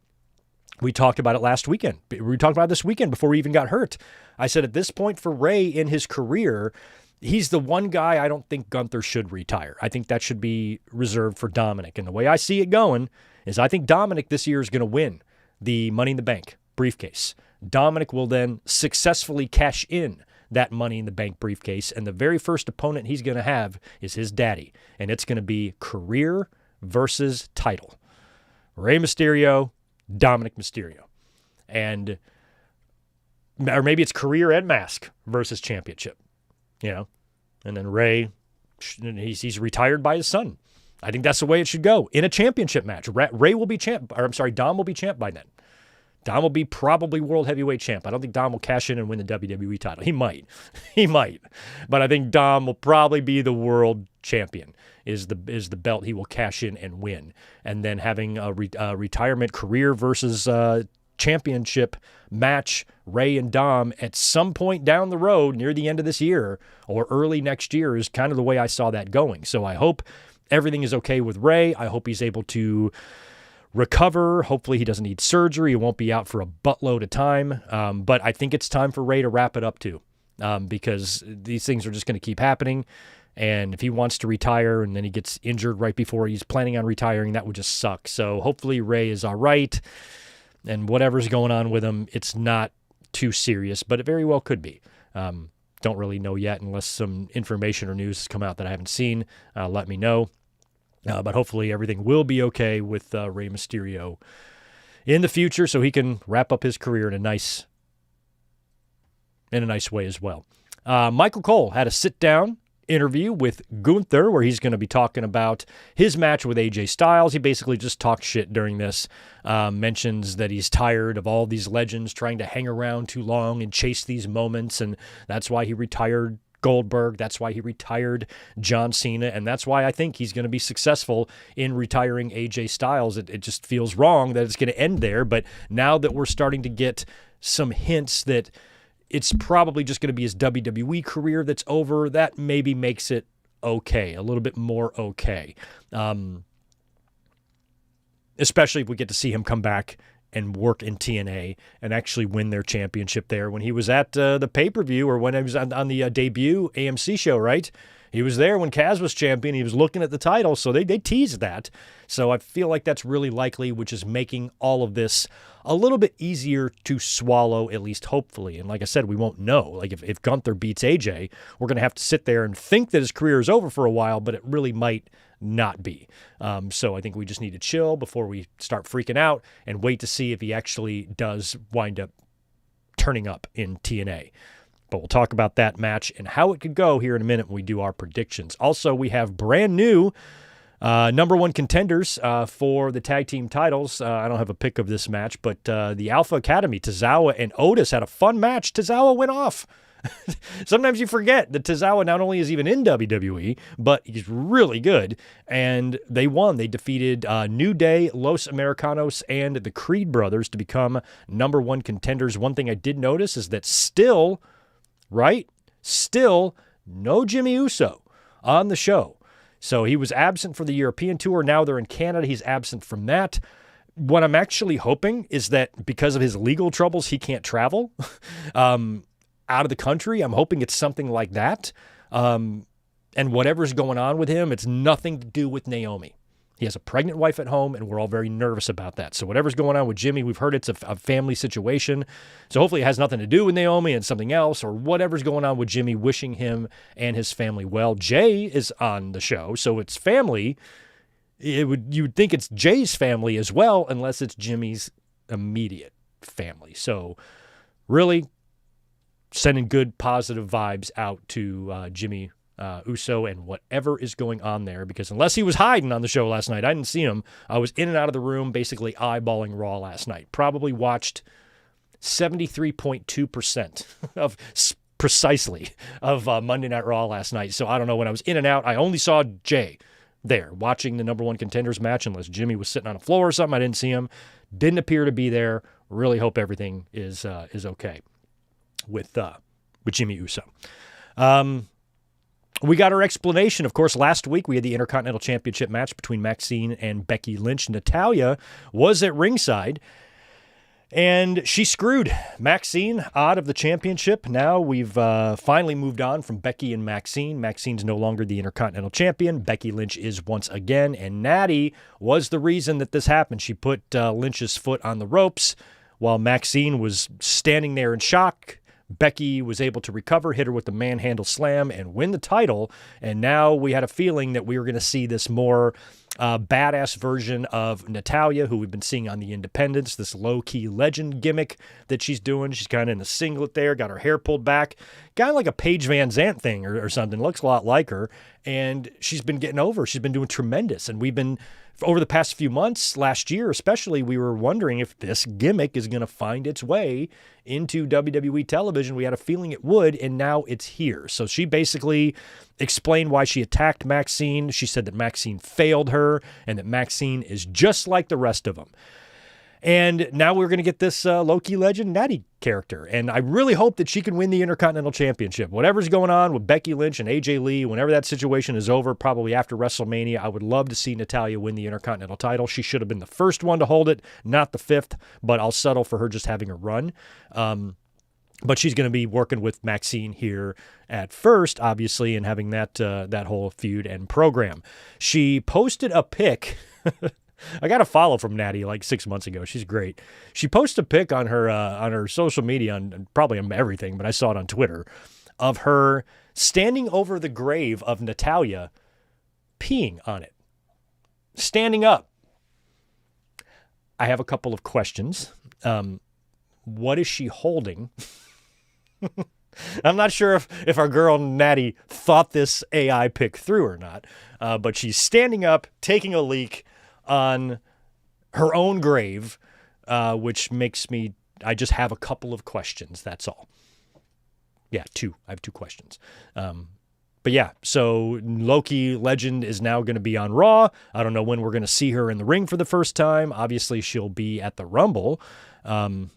we talked about it last weekend. We talked about it this weekend before he even got hurt. I said at this point for Ray in his career, he's the one guy I don't think Gunther should retire. I think that should be reserved for Dominic. And the way I see it going is I think Dominic this year is going to win the Money in the Bank briefcase. Dominic will then successfully cash in that Money in the Bank briefcase, and the very first opponent he's going to have is his daddy, and it's going to be career versus title. Rey Mysterio, Dominic Mysterio. Or maybe it's career and mask versus championship, And then Ray, he's retired by his son. I think that's the way it should go. In a championship match, Ray will be champ, or I'm sorry, Dom will be champ by then. Dom will be probably world heavyweight champ. I don't think Dom will cash in and win the WWE title. He might. But I think Dom will probably be the world champion, is the belt he will cash in and win. And then having a retirement career versus championship match, Ray and Dom, at some point down the road near the end of this year or early next year is kind of the way I saw that going. So I hope everything is okay with Ray. I hope he's able to recover. Hopefully he doesn't need surgery. He won't be out for a buttload of time. But I think it's time for Ray to wrap it up too, because these things are just going to keep happening. And if he wants to retire and then he gets injured right before he's planning on retiring, that would just suck. So hopefully Ray is all right. And whatever's going on with him, it's not too serious, but it very well could be. Don't really know yet unless some information or news has come out that I haven't seen. Let me know. But hopefully everything will be okay with Rey Mysterio in the future so he can wrap up his career in a nice way as well. Michael Cole had a sit-down interview with Gunther where he's going to be talking about his match with AJ Styles. He basically just talked shit during this, mentions that he's tired of all these legends trying to hang around too long and chase these moments, and that's why he retired Goldberg. That's why he retired John Cena, and that's why I think he's going to be successful in retiring AJ Styles. It just feels wrong that it's going to end there, but now that we're starting to get some hints that it's probably just going to be his WWE career that's over, that maybe makes it okay, a little bit more okay. Especially if we get to see him come back and work in TNA and actually win their championship there. When he was at the pay-per-view, or when he was on the debut AMC show, right? He was there when Kaz was champion. He was looking at the title, so they teased that. So I feel like that's really likely, which is making all of this a little bit easier to swallow, at least hopefully. And like I said, we won't know. Like if Gunther beats AJ, we're going to have to sit there and think that his career is over for a while, but it really might not be. So I think we just need to chill before we start freaking out and wait to see if he actually does wind up turning up in TNA. But we'll talk about that match and how it could go here in a minute when we do our predictions. Also, we have brand new number one contenders for the tag team titles. I don't have a pick of this match, but the Alpha Academy, Tozawa and Otis, had a fun match. Tozawa went off. Sometimes you forget that Tozawa not only is even in WWE, but he's really good. And they won. They defeated New Day, Los Americanos, and the Creed brothers to become number one contenders. One thing I did notice is that still no Jimmy Uso on the show. So he was absent for the European tour. Now they're in Canada. He's absent from that. What I'm actually hoping is that because of his legal troubles, he can't travel out of the country. I'm hoping it's something like that. And whatever's going on with him, it's nothing to do with Naomi. He has a pregnant wife at home, and we're all very nervous about that. So whatever's going on with Jimmy, we've heard it's a family situation. So hopefully it has nothing to do with Naomi and something else, or whatever's going on with Jimmy, wishing him and his family well. Jay is on the show, so it's family. You would think it's Jay's family as well, unless it's Jimmy's immediate family. So really sending good, positive vibes out to Jimmy Uso and whatever is going on there, because unless he was hiding on the show last night, I didn't see him. I was in and out of the room, basically eyeballing Raw last night. Probably watched 73.2% of precisely of Monday Night Raw last night. So I don't know, when I was in and out, I only saw Jay there watching the number one contenders match, unless Jimmy was sitting on a floor or something. I didn't see him. Didn't appear to be there. Really hope everything is okay with Jimmy Uso. We got our explanation. Of course, last week we had the Intercontinental Championship match between Maxine and Becky Lynch. Natalya was at ringside, and she screwed Maxine out of the championship. Now we've finally moved on from Becky and Maxine. Maxine's no longer the Intercontinental Champion. Becky Lynch is once again, and Natty was the reason that this happened. She put Lynch's foot on the ropes while Maxine was standing there in shock. Becky was able to recover, hit her with the manhandle slam, and win the title. And now we had a feeling that we were going to see this more badass version of Natalya, who we've been seeing on the Independents, this low-key legend gimmick that she's doing. She's kind of in a singlet there, got her hair pulled back, kind of like a Paige Van Zandt thing or something. Looks a lot like her. And she's been getting over. She's been doing tremendous. And we've been, over the past few months, last year especially, we were wondering if this gimmick is going to find its way into WWE television. We had a feeling it would, and now it's here. So she basically explained why she attacked Maxine. She said that Maxine failed her and that Maxine is just like the rest of them. And now we're going to get this low-key legend Natty character. And I really hope that she can win the Intercontinental Championship. Whatever's going on with Becky Lynch and AJ Lee, whenever that situation is over, probably after WrestleMania, I would love to see Natalya win the Intercontinental title. She should have been the first one to hold it, not the fifth, but I'll settle for her just having a run. But she's going to be working with Maxine here at first, obviously, and having that whole feud and program. She posted a pic. I got a follow from Natty like 6 months ago. She's great. She posted a pic on her social media, on probably on everything, but I saw it on Twitter, of her standing over the grave of Natalya, peeing on it, standing up. I have a couple of questions. What is she holding? I'm not sure if our girl Natty thought this AI pic through or not, but she's standing up, taking a leak on her own grave, which makes me, I just have a couple of questions, that's all. Yeah, two. I have two questions. But yeah, so Loki Legend is now going to be on Raw. I don't know when we're going to see her in the ring for the first time. Obviously, she'll be at the Rumble. I'm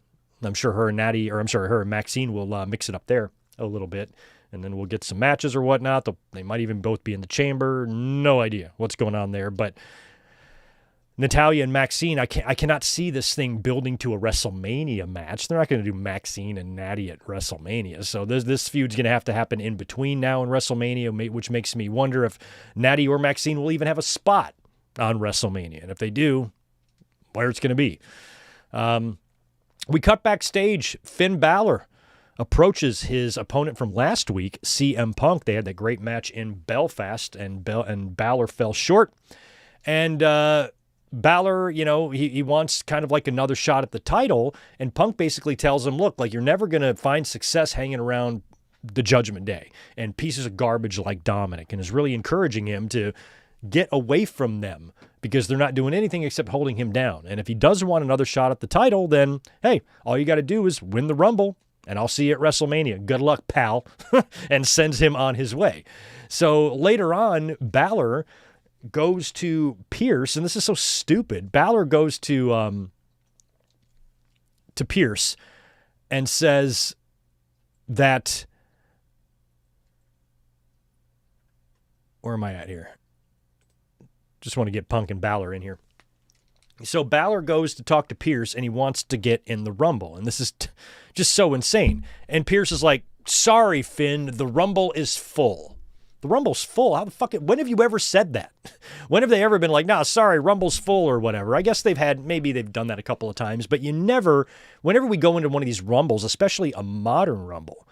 sure her and her and Maxine will mix it up there a little bit, and then we'll get some matches or whatnot. They might even both be in the chamber. No idea what's going on there, but Natalya and Maxine, I cannot see this thing building to a WrestleMania match. They're not going to do Maxine and Natty at WrestleMania. So this feud's going to have to happen in between now and WrestleMania, which makes me wonder if Natty or Maxine will even have a spot on WrestleMania. And if they do, where it's going to be. We cut backstage. Finn Balor approaches his opponent from last week, CM Punk. They had that great match in Belfast, and Balor fell short. And Balor, he wants kind of like another shot at the title, and Punk basically tells him, look, like, you're never going to find success hanging around the Judgment Day and pieces of garbage like Dominic, and is really encouraging him to get away from them because they're not doing anything except holding him down. And if he does want another shot at the title, then, hey, all you got to do is win the Rumble, and I'll see you at WrestleMania. Good luck, pal, and sends him on his way. So later on, Balor goes to Pierce, and this is so stupid. Balor goes to Pierce and says that, where am I at here? Just want to get Punk and Balor in here. So Balor goes to talk to Pierce, and he wants to get in the Rumble. And this is just so insane. And Pierce is like, sorry, Finn, the Rumble is full. The Rumble's full? How the fuck? When have you ever said that? When have they ever been like, nah, sorry, Rumble's full or whatever? I guess maybe they've done that a couple of times, but you never, whenever we go into one of these Rumbles, especially a modern Rumble,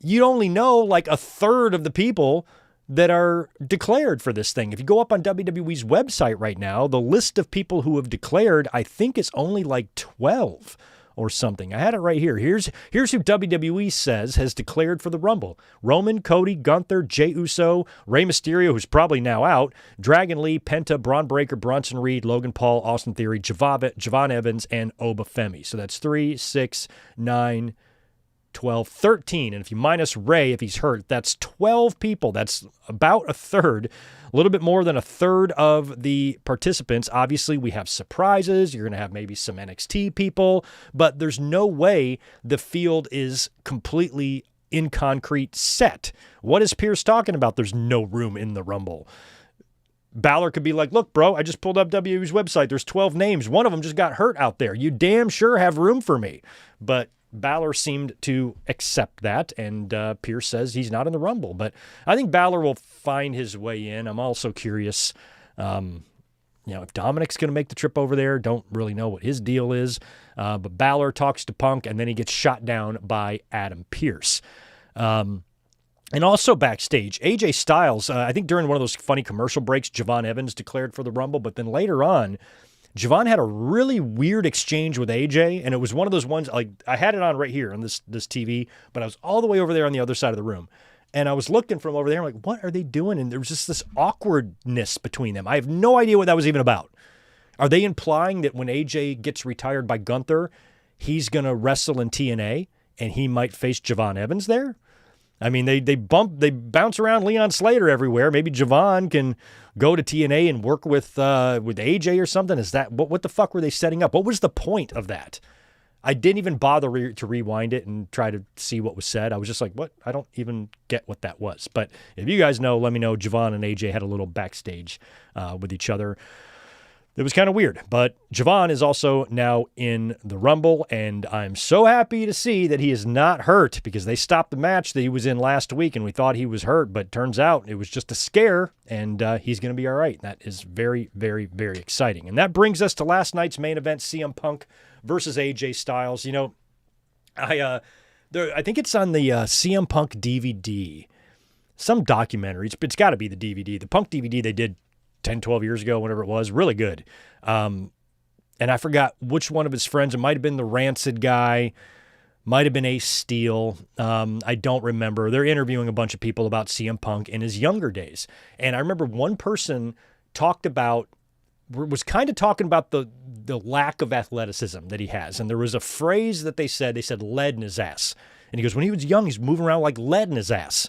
you only know like a third of the people that are declared for this thing. If you go up on WWE's website right now, the list of people who have declared, I think it's only like 12 or something. I had it right here. Here's who WWE says has declared for the Rumble. Roman, Cody, Gunther, Jey Uso, Rey Mysterio, who's probably now out, Dragon Lee, Penta, Braun Breaker, Bronson Reed, Logan Paul, Austin Theory, Javon Evans, and Oba Femi. So that's 3, 6, 9, 12, 13. And if you minus Ray, if he's hurt, that's 12 people. That's about a third, a little bit more than a third of the participants. Obviously, we have surprises. You're going to have maybe some NXT people, but there's no way the field is completely in concrete set. What is Pierce talking about? There's no room in the Rumble. Balor could be like, look, bro, I just pulled up WWE's website. There's 12 names. One of them just got hurt out there. You damn sure have room for me. But Balor seemed to accept that, and Pierce says he's not in the Rumble. But I think Balor will find his way in. I'm also curious, if Dominic's going to make the trip over there. Don't really know what his deal is. But Balor talks to Punk, and then he gets shot down by Adam Pearce. And also backstage, AJ Styles, I think during one of those funny commercial breaks, Javon Evans declared for the Rumble, but then later on, Javon had a really weird exchange with AJ, and it was one of those ones, like, I had it on right here on this TV, but I was all the way over there on the other side of the room, and I was looking from over there, I'm like, what are they doing? And there was just this awkwardness between them. I have no idea what that was even about. Are they implying that when AJ gets retired by Gunther, he's going to wrestle in TNA, and he might face Javon Evans there? I mean, they bounce around Leon Slater everywhere. Maybe Javon can go to TNA and work with AJ or something. Is that what the fuck were they setting up? What was the point of that? I didn't even bother to rewind it and try to see what was said. I was just like, what? I don't even get what that was. But if you guys know, let me know. Javon and AJ had a little backstage with each other. It was kind of weird, but Javon is also now in the Rumble, and I'm so happy to see that he is not hurt, because they stopped the match that he was in last week, and we thought he was hurt, but turns out it was just a scare, and he's going to be all right. That is very, very, very exciting. And that brings us to last night's main event, CM Punk versus AJ Styles. You know, I think it's on the CM Punk DVD, some documentary. It's got to be the DVD. The Punk DVD they did 10, 12 years ago, whatever it was, really good. And I forgot which one of his friends, it might have been the Rancid guy, might have been Ace Steel. I don't remember. They're interviewing a bunch of people about CM Punk in his younger days. And I remember one person was kind of talking about the lack of athleticism that he has. And there was a phrase that they said lead in his ass. And he goes, when he was young, he's moving around like lead in his ass.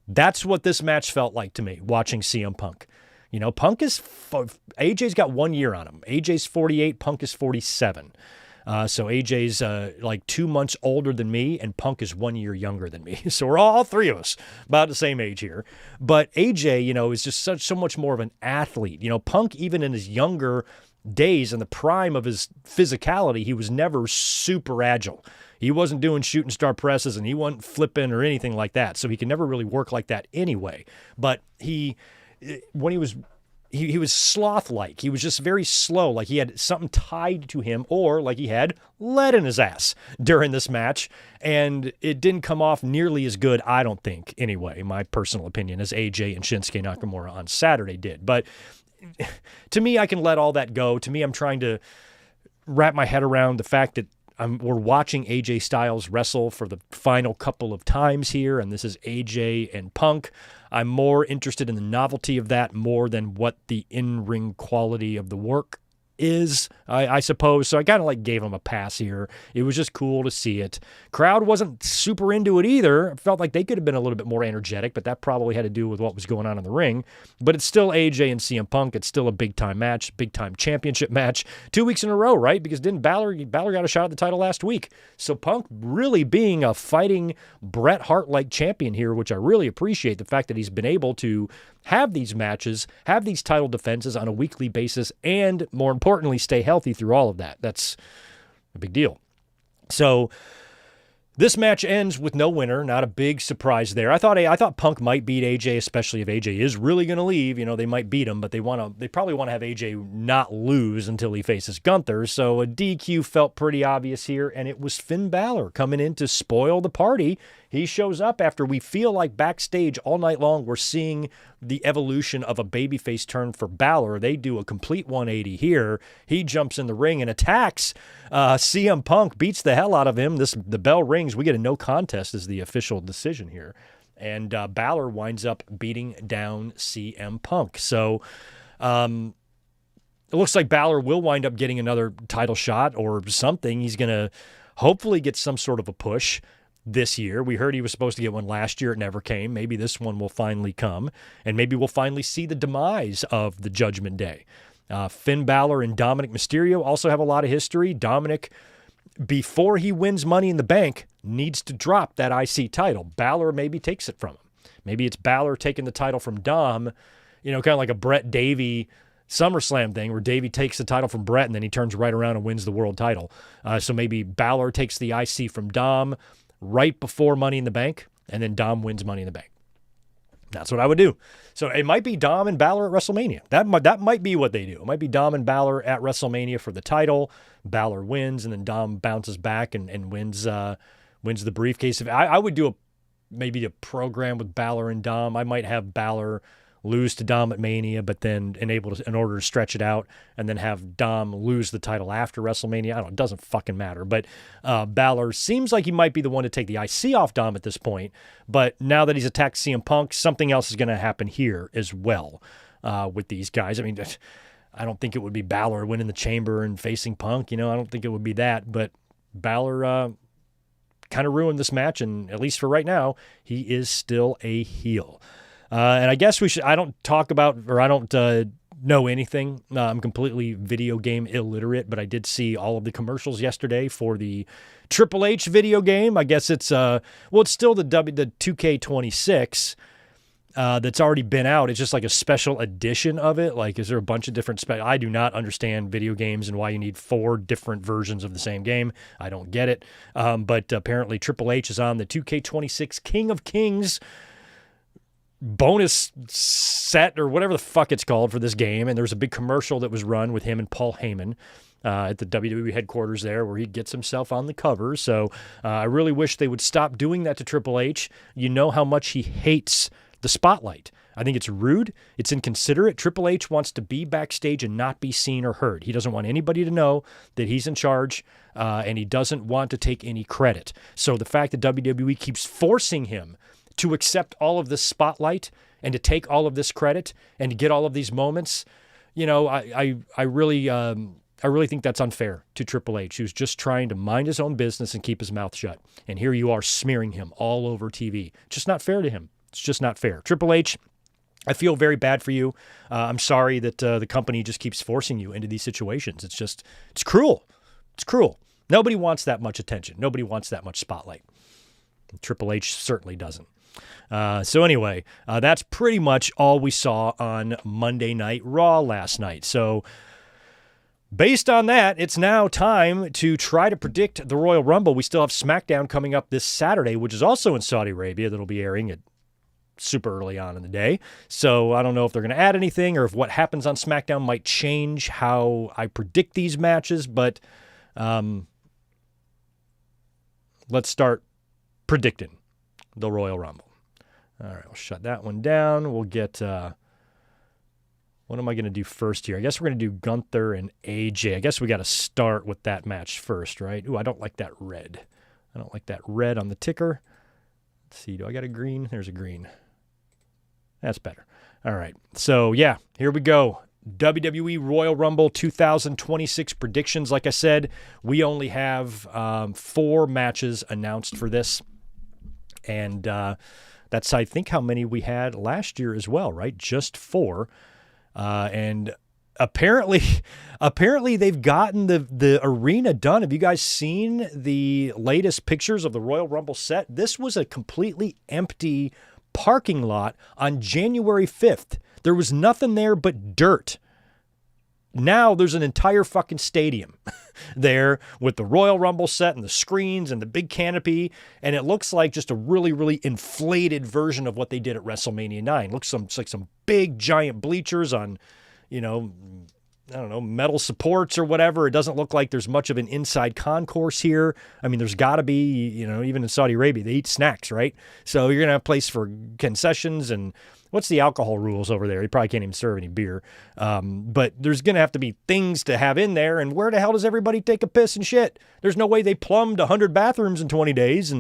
That's what this match felt like to me, watching CM Punk. You know, AJ's got 1 year on him. AJ's 48, Punk is 47. So AJ's like 2 months older than me, and Punk is 1 year younger than me. So we're all three of us about the same age here. But AJ, you know, is just so much more of an athlete. You know, Punk, even in his younger days, in the prime of his physicality, he was never super agile. He wasn't doing shooting star presses, and he wasn't flipping or anything like that. So he could never really work like that anyway. But when he was sloth-like. He was just very slow, like he had something tied to him, or like he had lead in his ass during this match, and it didn't come off nearly as good, I don't think, anyway, my personal opinion, as AJ and Shinsuke Nakamura on Saturday did. But to me, I can let all that go. To me, I'm trying to wrap my head around the fact that we're watching AJ Styles wrestle for the final couple of times here, and this is AJ and Punk. I'm more interested in the novelty of that more than what the in-ring quality of the work is, I suppose. So I kind of like gave him a pass here. It was just cool to see it. Crowd wasn't super into it either. It felt like they could have been a little bit more energetic, but that probably had to do with what was going on in the ring. But it's still AJ and CM Punk. It's still a big-time match, big-time championship match. 2 weeks in a row, right? Because didn't Balor got a shot at the title last week. So Punk really being a fighting Bret Hart-like champion here, which I really appreciate the fact that he's been able to have these matches, have these title defenses on a weekly basis, and more importantly, stay healthy through all of that. That's a big deal. So this match ends with no winner. Not a big surprise there. I thought Punk might beat AJ, especially if AJ is really going to leave. You know, they might beat him, but they probably want to have AJ not lose until he faces Gunther. So a DQ felt pretty obvious here, and it was Finn Balor coming in to spoil the party. He shows up after we feel like backstage all night long we're seeing the evolution of a babyface turn for Balor. They do a complete 180 here. He jumps in the ring and attacks CM Punk, beats the hell out of him. The bell rings. We get a no contest as the official decision here. And Balor winds up beating down CM Punk. So it looks like Balor will wind up getting another title shot or something. He's going to hopefully get some sort of a push this year. We heard he was supposed to get one last year. It never came. Maybe this one will finally come, and maybe we'll finally see the demise of the Judgment Day. Finn Balor and Dominic Mysterio also have a lot of history. Dominic, before he wins Money in the Bank, needs to drop that IC title. Balor maybe takes it from him. Maybe it's Balor taking the title from Dom, kind of like a Brett Davey SummerSlam thing where Davey takes the title from Brett and then he turns right around and wins the world title. So maybe Balor takes the IC from Dom right before Money in the Bank, and then Dom wins Money in the Bank. That's what I would do. So it might be Dom and Balor at WrestleMania. That might be what they do. It might be Dom and Balor at WrestleMania for the title. Balor wins, and then Dom bounces back and wins the briefcase. I would do maybe a program with Balor and Dom. I might have Balor lose to Dom at Mania, but then in order to stretch it out, and then have Dom lose the title after WrestleMania. I don't know. It doesn't fucking matter. But Balor seems like he might be the one to take the IC off Dom at this point. But now that he's attacked CM Punk, something else is going to happen here as well with these guys. I mean, I don't think it would be Balor winning the Chamber and facing Punk. I don't think it would be that. But Balor kind of ruined this match, and at least for right now, he is still a heel. And I guess I don't talk about, or I don't know anything. I'm completely video game illiterate, but I did see all of the commercials yesterday for the Triple H video game. I guess it's still the 2K26 that's already been out. It's just like a special edition of it. Like, is there a bunch of different I do not understand video games and why you need 4 different versions of the same game. I don't get it. But apparently Triple H is on the 2K26 King of Kings bonus set or whatever the fuck it's called for this game. And there was a big commercial that was run with him and Paul Heyman at the WWE headquarters there where he gets himself on the cover. So I really wish they would stop doing that to Triple H. You know how much he hates the spotlight. I think it's rude. It's inconsiderate. Triple H wants to be backstage and not be seen or heard. He doesn't want anybody to know that he's in charge, and he doesn't want to take any credit. So the fact that WWE keeps forcing him to accept all of this spotlight and to take all of this credit and to get all of these moments, I really think that's unfair to Triple H, who's just trying to mind his own business and keep his mouth shut. And here you are smearing him all over TV. Just not fair to him. It's just not fair. Triple H, I feel very bad for you. I'm sorry that the company just keeps forcing you into these situations. It's cruel. It's cruel. Nobody wants that much attention. Nobody wants that much spotlight. Triple H certainly doesn't. So anyway, that's pretty much all we saw on Monday Night Raw last night. So based on that, it's now time to try to predict the Royal Rumble. We still have SmackDown coming up this Saturday, which is also in Saudi Arabia. That'll be airing at super early on in the day. So I don't know if they're going to add anything or if what happens on SmackDown might change how I predict these matches. But let's start predicting the Royal Rumble. All right, we'll shut that one down. We'll get, what am I going to do first here? I guess we're going to do Gunther and AJ. I guess we got to start with that match first, right? Ooh, I don't like that red. I don't like that red on the ticker. Let's see, do I got a green? There's a green. That's better. All right, so yeah, here we go. WWE Royal Rumble 2026 predictions. Like I said, we only have 4 matches announced for this. And that's, I think, how many we had last year as well, right? Just 4. And apparently they've gotten the arena done. Have you guys seen the latest pictures of the Royal Rumble set? This was a completely empty parking lot on January 5th. There was nothing there but dirt. Now there's an entire fucking stadium there with the Royal Rumble set and the screens and the big canopy. And it looks like just a really, really inflated version of what they did at WrestleMania 9. Looks like some big giant bleachers on, I don't know, metal supports or whatever. It doesn't look like there's much of an inside concourse here. I mean, there's got to be, even in Saudi Arabia, they eat snacks, right? So you're going to have a place for concessions and what's the alcohol rules over there? You probably can't even serve any beer. But there's going to have to be things to have in there. And where the hell does everybody take a piss and shit? There's no way they plumbed 100 bathrooms in 20 days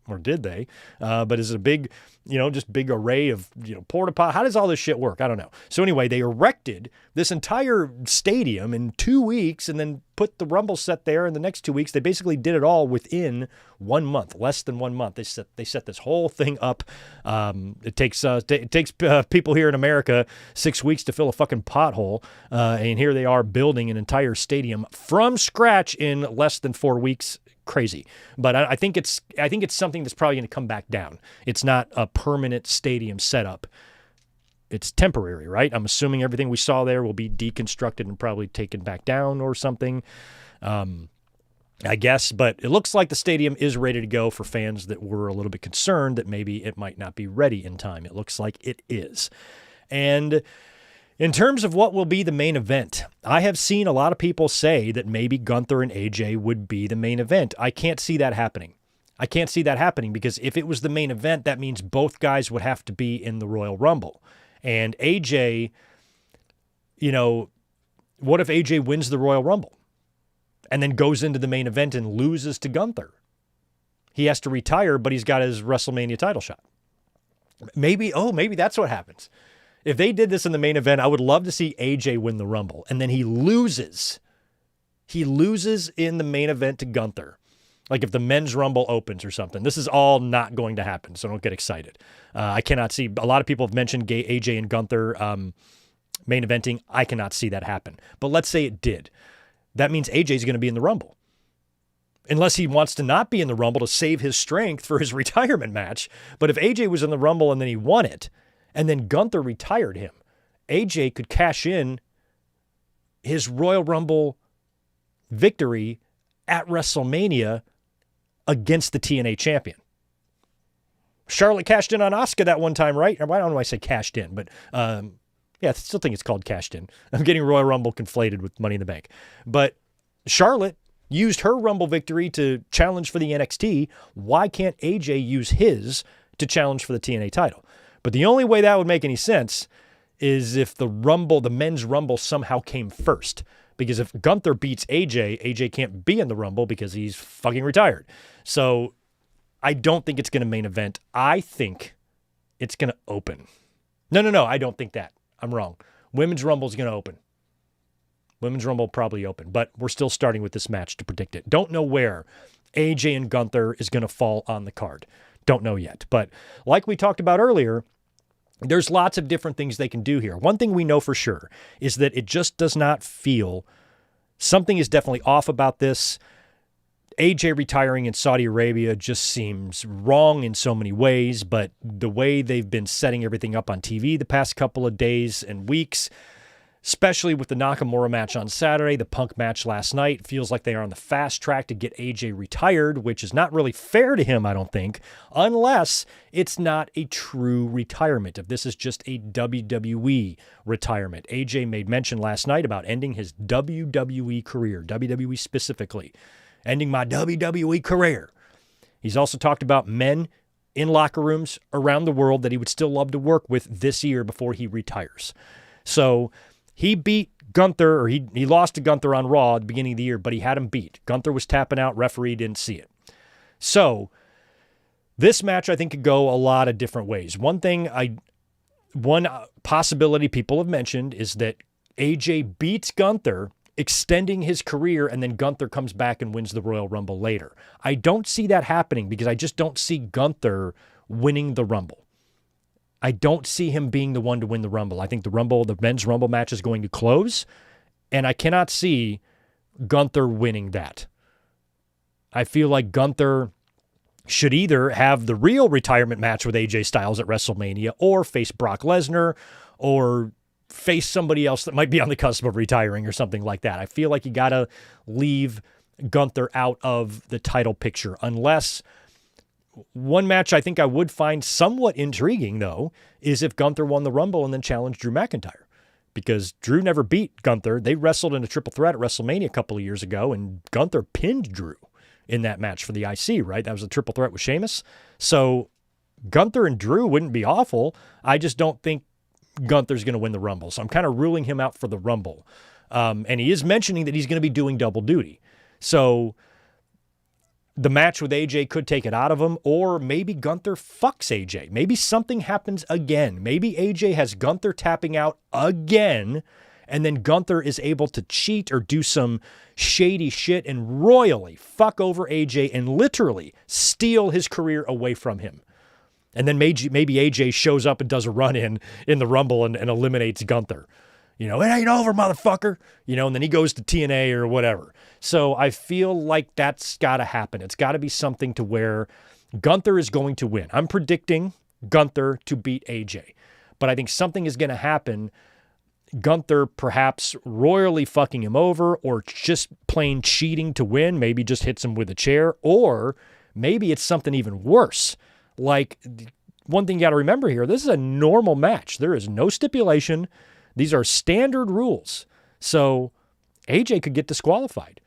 or did they? But is it a big, just big array of, porta pot? How does all this shit work? I don't know. So anyway, they erected this entire stadium in 2 weeks and then put the Rumble set there in the next 2 weeks. They basically did it all within 1 month, less than 1 month. They set this whole thing up. It takes people here in America 6 weeks to fill a fucking pothole. And here they are building an entire stadium from scratch in less than 4 weeks. Crazy. But I think it's something that's probably going to come back down. It's not a permanent stadium setup. It's temporary, right? I'm assuming everything we saw there will be deconstructed and probably taken back down or something. I guess, but it looks like the stadium is ready to go for fans that were a little bit concerned that maybe it might not be ready in time. It looks like it is. And in terms of what will be the main event, I have seen a lot of people say that maybe Gunther and AJ would be the main event. I can't see that happening. I can't see that happening because if it was the main event, that means both guys would have to be in the Royal Rumble. And AJ, what if AJ wins the Royal Rumble and then goes into the main event and loses to Gunther? He has to retire, but he's got his WrestleMania title shot. Maybe that's what happens. If they did this in the main event, I would love to see AJ win the Rumble. And then he loses. He loses in the main event to Gunther. Like if the men's Rumble opens or something. This is all not going to happen, so don't get excited. I cannot see. A lot of people have mentioned AJ and Gunther main eventing. I cannot see that happen. But let's say it did. That means AJ is going to be in the Rumble. Unless he wants to not be in the Rumble to save his strength for his retirement match. But if AJ was in the Rumble and then he won it, and then Gunther retired him, AJ could cash in his Royal Rumble victory at WrestleMania against the TNA champion. Charlotte cashed in on Asuka that one time, right? Why don't I say cashed in? But I still think it's called cashed in. I'm getting Royal Rumble conflated with Money in the Bank. But Charlotte used her Rumble victory to challenge for the NXT. Why can't AJ use his to challenge for the TNA title? But the only way that would make any sense is if the men's Rumble somehow came first. Because if Gunther beats AJ, AJ can't be in the Rumble because he's fucking retired. So I don't think it's going to main event. I think it's going to open. No, I don't think that. I'm wrong. Women's Rumble is going to open. Women's Rumble will probably open, but we're still starting with this match to predict it. Don't know where AJ and Gunther is going to fall on the card. Don't know yet. But like we talked about earlier, there's lots of different things they can do here. One thing we know for sure is that it just does not feel, something is definitely off about this. AJ retiring in Saudi Arabia just seems wrong in so many ways, but the way they've been setting everything up on TV the past couple of days and weeks, especially with the Nakamura match on Saturday, the Punk match last night, feels like they are on the fast track to get AJ retired, which is not really fair to him, I don't think, unless it's not a true retirement. If this is just a WWE retirement. AJ made mention last night about ending his WWE career, WWE specifically, ending my WWE career. He's also talked about men in locker rooms around the world that he would still love to work with this year before he retires. So he beat Gunther, or he lost to Gunther on Raw at the beginning of the year, but he had him beat. Gunther was tapping out, referee didn't see it. So this match, I think, could go a lot of different ways. One possibility people have mentioned is that AJ beats Gunther, extending his career, and then Gunther comes back and wins the Royal Rumble later. I don't see that happening because I just don't see Gunther winning the Rumble. I don't see him being the one to win the Rumble. I think the men's Rumble match is going to close, and I cannot see Gunther winning that. I feel like Gunther, should either have the real retirement match with AJ Styles at WrestleMania or face Brock Lesnar or face somebody else that might be on the cusp of retiring or something like that. I feel like you got to leave Gunther out of the title picture, unless one match I think I would find somewhat intriguing, though, is if Gunther won the Rumble and then challenged Drew McIntyre, because Drew never beat Gunther. They wrestled in a triple threat at WrestleMania a couple of years ago, and Gunther pinned Drew in that match for the IC, right? That was a triple threat with Sheamus. So Gunther and Drew wouldn't be awful. I just don't think Gunther's going to win the Rumble. So I'm kind of ruling him out for the Rumble. And he is mentioning that he's going to be doing double duty. So the match with AJ could take it out of him, or maybe Gunther fucks AJ. Maybe something happens again. Maybe AJ has Gunther tapping out again, and then Gunther is able to cheat or do some shady shit and royally fuck over AJ and literally steal his career away from him. And then maybe AJ shows up and does a run-in the Rumble and eliminates Gunther. You know, it ain't over, motherfucker. You know, and then he goes to TNA or whatever. So I feel like that's got to happen. It's got to be something to where Gunther is going to win. I'm predicting Gunther to beat AJ. But I think something is going to happen. Gunther perhaps royally fucking him over, or just plain cheating to win. Maybe just hits him with a chair. Or maybe it's something even worse. Like, one thing you got to remember here, this is a normal match. There is no stipulation. These are standard rules. So AJ could get disqualified.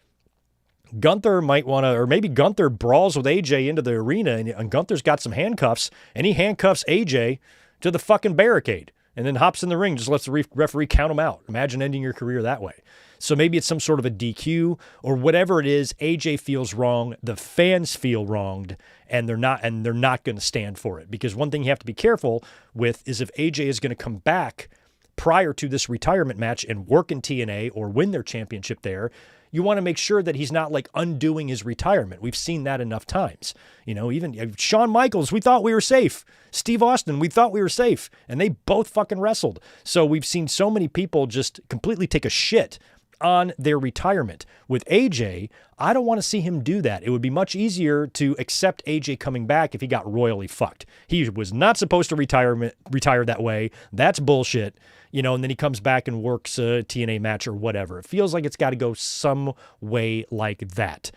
Gunther might want to, or maybe Gunther brawls with AJ into the arena, and Gunther's got some handcuffs, and he handcuffs AJ to the fucking barricade and then hops in the ring, just lets the referee count him out. Imagine ending your career that way. So maybe it's some sort of a DQ or whatever it is. AJ feels wrong, the fans feel wronged, and they're not going to stand for it. Because one thing you have to be careful with is if AJ is going to come back prior to this retirement match and work in TNA or win their championship there, you want to make sure that he's not like undoing his retirement. We've seen that enough times. You know, even Shawn Michaels, we thought we were safe. Steve Austin, we thought we were safe. And they both fucking wrestled. So we've seen so many people just completely take a shit on their retirement. With AJ, I don't want to see him do that. It would be much easier to accept AJ coming back if he got royally fucked. He was not supposed to retire that way. That's bullshit. You know, and then he comes back and works a TNA match or whatever. It feels like it's got to go some way like that.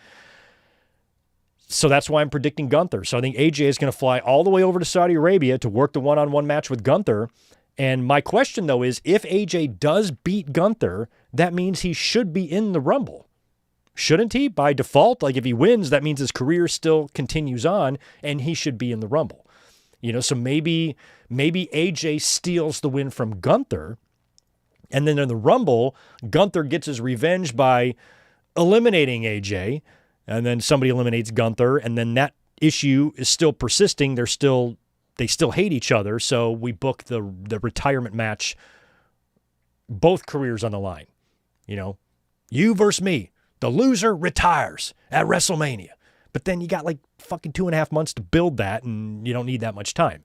So that's why I'm predicting Gunther. So I think AJ is going to fly all the way over to Saudi Arabia to work the one-on-one match with Gunther. And my question, though, is if AJ does beat Gunther, that means he should be in the Rumble. Shouldn't he? By default, like if he wins, that means his career still continues on and he should be in the Rumble. You know, so maybe AJ steals the win from Gunther, and then in the Rumble, Gunther gets his revenge by eliminating AJ, and then somebody eliminates Gunther, and then that issue is still persisting. They still hate each other, so we book the retirement match, both careers on the line. You know, you versus me. The loser retires at WrestleMania. But then you got like fucking 2.5 months to build that, and you don't need that much time.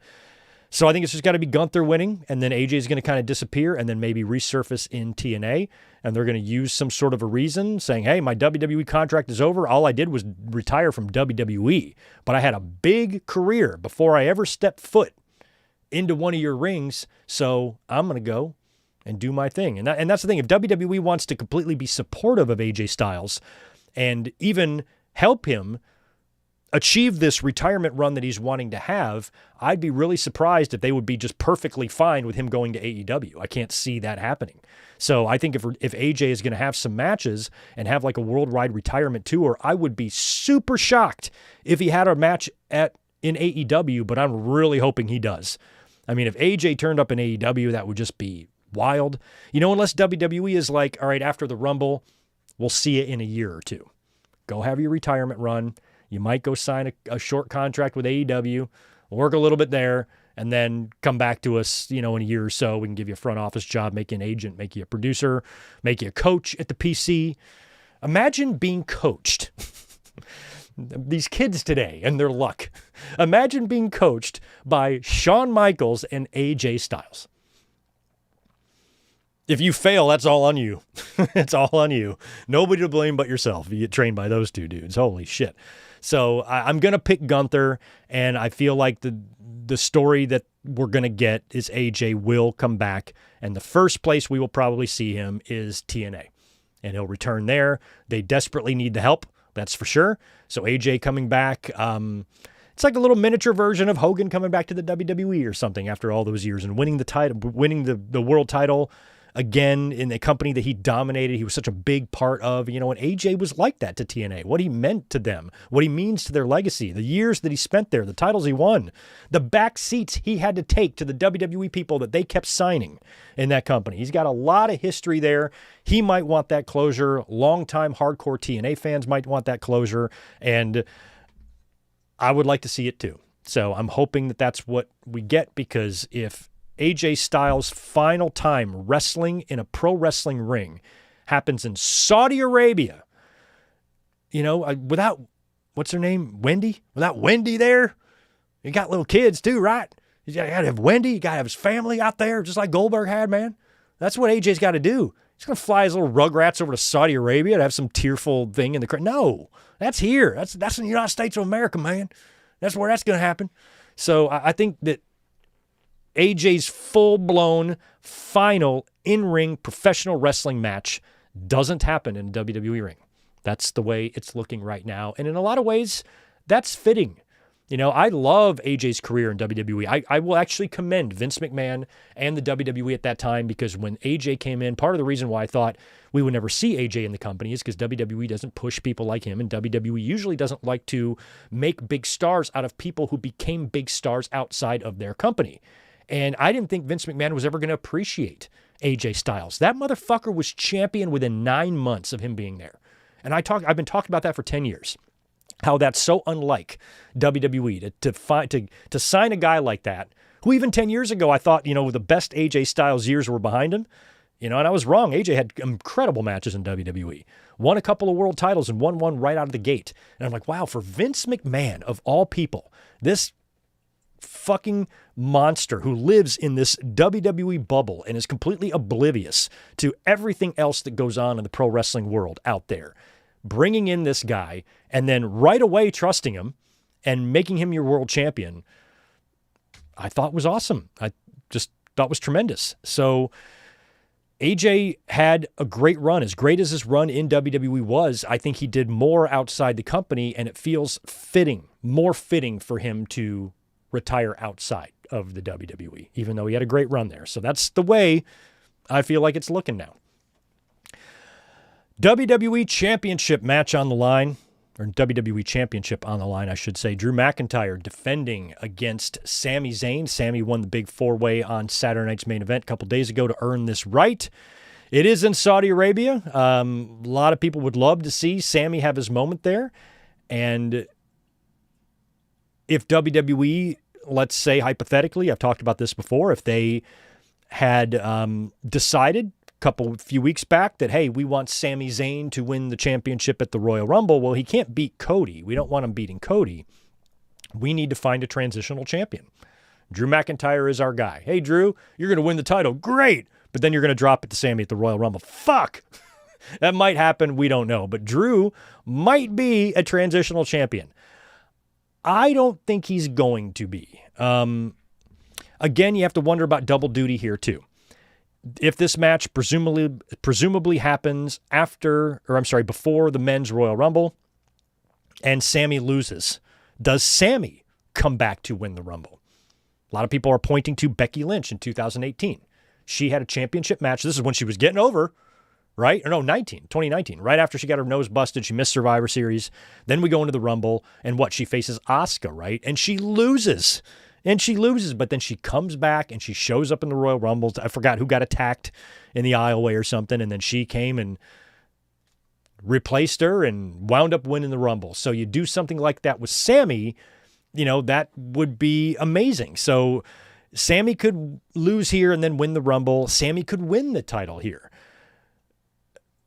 So I think it's just got to be Gunther winning, and then AJ is going to kind of disappear and then maybe resurface in TNA, and they're going to use some sort of a reason saying, hey, my WWE contract is over. All I did was retire from WWE, but I had a big career before I ever stepped foot into one of your rings, so I'm going to go and do my thing. And that's the thing. If WWE wants to completely be supportive of AJ Styles and even help him achieve this retirement run that he's wanting to have, I'd be really surprised if they would be just perfectly fine with him going to AEW. I can't see that happening. So I think if AJ is going to have some matches and have like a worldwide retirement tour, I would be super shocked if he had a match in AEW, but I'm really hoping he does. I mean, if AJ turned up in AEW, that would just be wild. You know, unless WWE is like, all right, after the Rumble, we'll see you in a year or two. Go have your retirement run. You might go sign a short contract with AEW, work a little bit there, and then come back to us, you know, in a year or so. We can give you a front office job, make you an agent, make you a producer, make you a coach at the PC. Imagine being coached. These kids today and their luck. Imagine being coached by Shawn Michaels and AJ Styles. If you fail, that's all on you. It's all on you. Nobody to blame but yourself. You get trained by those two dudes. Holy shit. So I'm going to pick Gunther, and I feel like the story that we're going to get is AJ will come back, and the first place we will probably see him is TNA, and he'll return there. They desperately need the help, that's for sure. So AJ coming back, it's like a little miniature version of Hogan coming back to the WWE or something after all those years and winning the title, winning the world title again in a company that he dominated. He was such a big part of, and AJ was like that to TNA, what he meant to them, what he means to their legacy, the years that he spent there, the titles he won, the back seats he had to take to the WWE people that they kept signing in that company. He's got a lot of history there. He might want that closure. Longtime hardcore TNA fans might want that closure, and I would like to see it too. So I'm hoping that that's what we get, because if AJ Styles' final time wrestling in a pro wrestling ring happens in Saudi Arabia, without, what's her name? Wendy? Without Wendy there? You got little kids too, right? You got to have Wendy. You got to have his family out there, just like Goldberg had, man. That's what AJ's got to do. He's going to fly his little rugrats over to Saudi Arabia to have some tearful thing in the crowd. No, that's here. That's in the United States of America, man. That's where that's going to happen. So I think that AJ's full-blown, final, in-ring professional wrestling match doesn't happen in a WWE ring. That's the way it's looking right now. And in a lot of ways, that's fitting. I love AJ's career in WWE. I will actually commend Vince McMahon and the WWE at that time, because when AJ came in, part of the reason why I thought we would never see AJ in the company is because WWE doesn't push people like him, and WWE usually doesn't like to make big stars out of people who became big stars outside of their company. And I didn't think Vince McMahon was ever going to appreciate AJ Styles. That motherfucker was champion within 9 months of him being there. And I've been talking about that for 10 years. How that's so unlike WWE to sign a guy like that, who even 10 years ago I thought, the best AJ Styles years were behind him. And I was wrong. AJ had incredible matches in WWE. Won a couple of world titles and won one right out of the gate. And I'm like, wow, for Vince McMahon, of all people, this fucking monster who lives in this WWE bubble and is completely oblivious to everything else that goes on in the pro wrestling world out there, bringing in this guy and then right away trusting him and making him your world champion, I thought was awesome. I just thought was tremendous. So AJ had a great run. As great as his run in WWE was, I think he did more outside the company, and it feels fitting, more fitting for him to retire outside of the WWE, even though he had a great run there. So that's the way I feel like it's looking now. WWE Championship match on the line, or WWE Championship on the line, I should say. Drew McIntyre defending against Sami Zayn. Sami won the big four-way on Saturday night's main event a couple days ago to earn this right. It is in Saudi Arabia. A lot of people would love to see Sami have his moment there. And if WWE, let's say hypothetically, I've talked about this before, if they had decided few weeks back that, hey, we want Sami Zayn to win the championship at the Royal Rumble. Well, he can't beat Cody. We don't want him beating Cody. We need to find a transitional champion. Drew McIntyre is our guy. Hey, Drew, you're going to win the title. Great. But then you're going to drop it to Sami at the Royal Rumble. Fuck. That might happen. We don't know. But Drew might be a transitional champion. I don't think he's going to be. Again, you have to wonder about double duty here too. If this match presumably happens before the men's Royal Rumble and Sami loses, does Sami come back to win the Rumble? A lot of people are pointing to Becky Lynch in 2018. She had a championship match. This is when she was getting over, right? Or no, 2019. Right after she got her nose busted, she missed Survivor Series. Then we go into the Rumble, and she faces Asuka, right? And she loses. But then she comes back and she shows up in the Royal Rumbles. I forgot who got attacked in the aisleway or something, and then she came and replaced her and wound up winning the Rumble. So you do something like that with Sami, that would be amazing. So Sami could lose here and then win the Rumble. Sami could win the title here.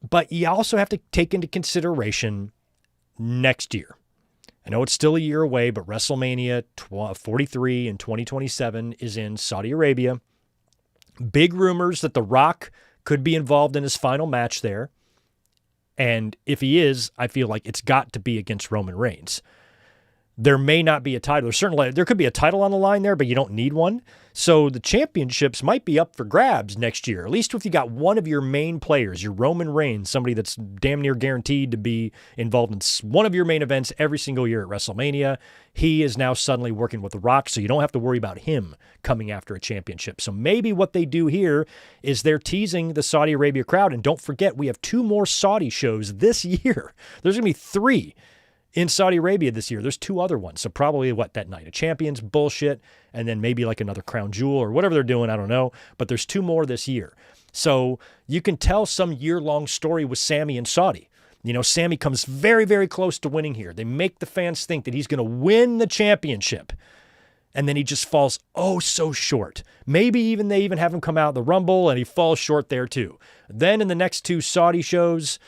But you also have to take into consideration next year. I know it's still a year away, but WrestleMania 43 in 2027 is in Saudi Arabia. Big rumors that The Rock could be involved in his final match there. And if he is, I feel like it's got to be against Roman Reigns. there may not be a title. There could be a title on the line there, but you don't need one. So the championships might be up for grabs next year, at least if you got one of your main players, your Roman Reigns, somebody that's damn near guaranteed to be involved in one of your main events every single year at WrestleMania. He is now suddenly working with The Rock, so you don't have to worry about him coming after a championship. So maybe what they do here is they're teasing the Saudi Arabia crowd. And don't forget, we have 2 more Saudi shows this year. There's going to be 3 in Saudi Arabia this year. There's 2 other ones. So probably that Night of Champions bullshit, and then maybe like another Crown Jewel or whatever they're doing. I don't know. But there's 2 more this year. So you can tell some year-long story with Sami and Saudi. Sami comes very, very close to winning here. They make the fans think that he's going to win the championship. And then he just falls so short. Maybe they even have him come out of the Rumble and he falls short there too. Then in the next 2 Saudi shows,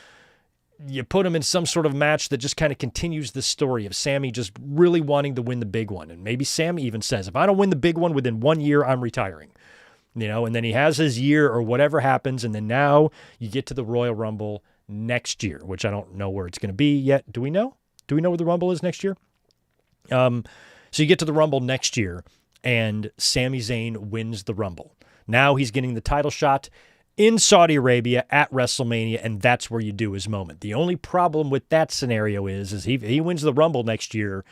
you put him in some sort of match that just kind of continues the story of Sami just really wanting to win the big one. And maybe Sami even says, if I don't win the big one within 1 year, I'm retiring. And then he has his year or whatever happens. And then now you get to the Royal Rumble next year, which I don't know where it's going to be yet. Do we know? Do we know where the Rumble is next year? So you get to the Rumble next year and Sami Zayn wins the Rumble. Now he's getting the title shot in Saudi Arabia at WrestleMania, and that's where you do his moment. The only problem with that scenario is he wins the Rumble next year,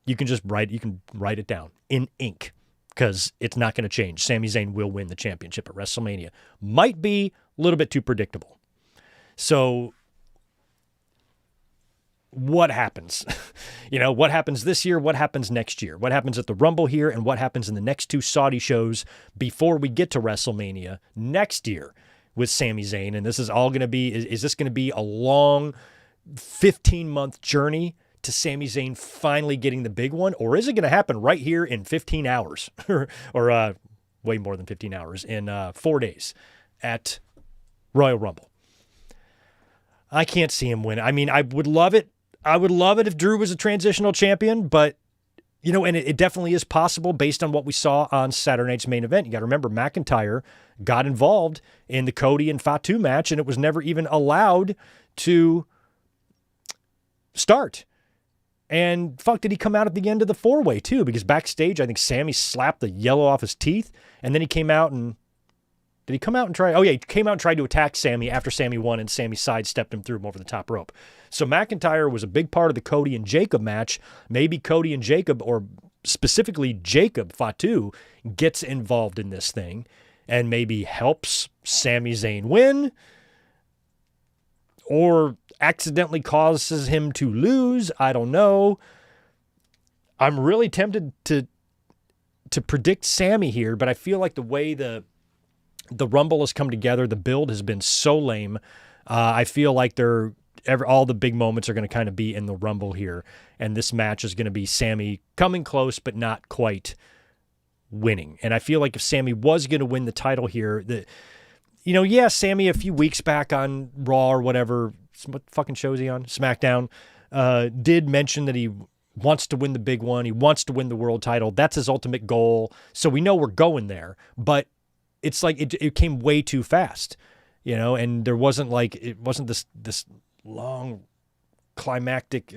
you can write it down in ink because it's not going to change. Sami Zayn will win the championship at WrestleMania. Might be a little bit too predictable. So what happens? What happens this year? What happens next year? What happens at the Rumble here? And what happens in the next 2 Saudi shows before we get to WrestleMania next year with Sami Zayn? And this is all going to be, is this going to be a long 15-month journey to Sami Zayn finally getting the big one? Or is it going to happen right here in 15 hours or way more than 15 hours in 4 days at Royal Rumble? I can't see him win. I mean, I would love it. I would love it if Drew was a transitional champion, but, and it definitely is possible based on what we saw on Saturday night's main event. You got to remember, McIntyre got involved in the Cody and Fatu match, and it was never even allowed to start. And did he come out at the end of the 4-way too? Because backstage, I think Sami slapped the yellow off his teeth, and then he came out and did he come out and try? Oh, yeah, he came out and tried to attack Sami after Sami won, and Sami sidestepped him, threw him over the top rope. So McIntyre was a big part of the Cody and Jacob match. Maybe Cody and Jacob, or specifically Jacob Fatu, gets involved in this thing and maybe helps Sami Zayn win or accidentally causes him to lose. I don't know. I'm really tempted to predict Sami here, but I feel like the way the Rumble has come together, the build has been so lame. I feel like all the big moments are going to kind of be in the Rumble here, and this match is going to be Sami coming close but not quite winning. And I feel like if Sami was going to win the title here, Sami a few weeks back on Raw or whatever, what fucking show is he on? SmackDown, did mention that he wants to win the big one. He wants to win the world title. That's his ultimate goal. So we know we're going there, but it's like it came way too fast, and it wasn't this long climactic,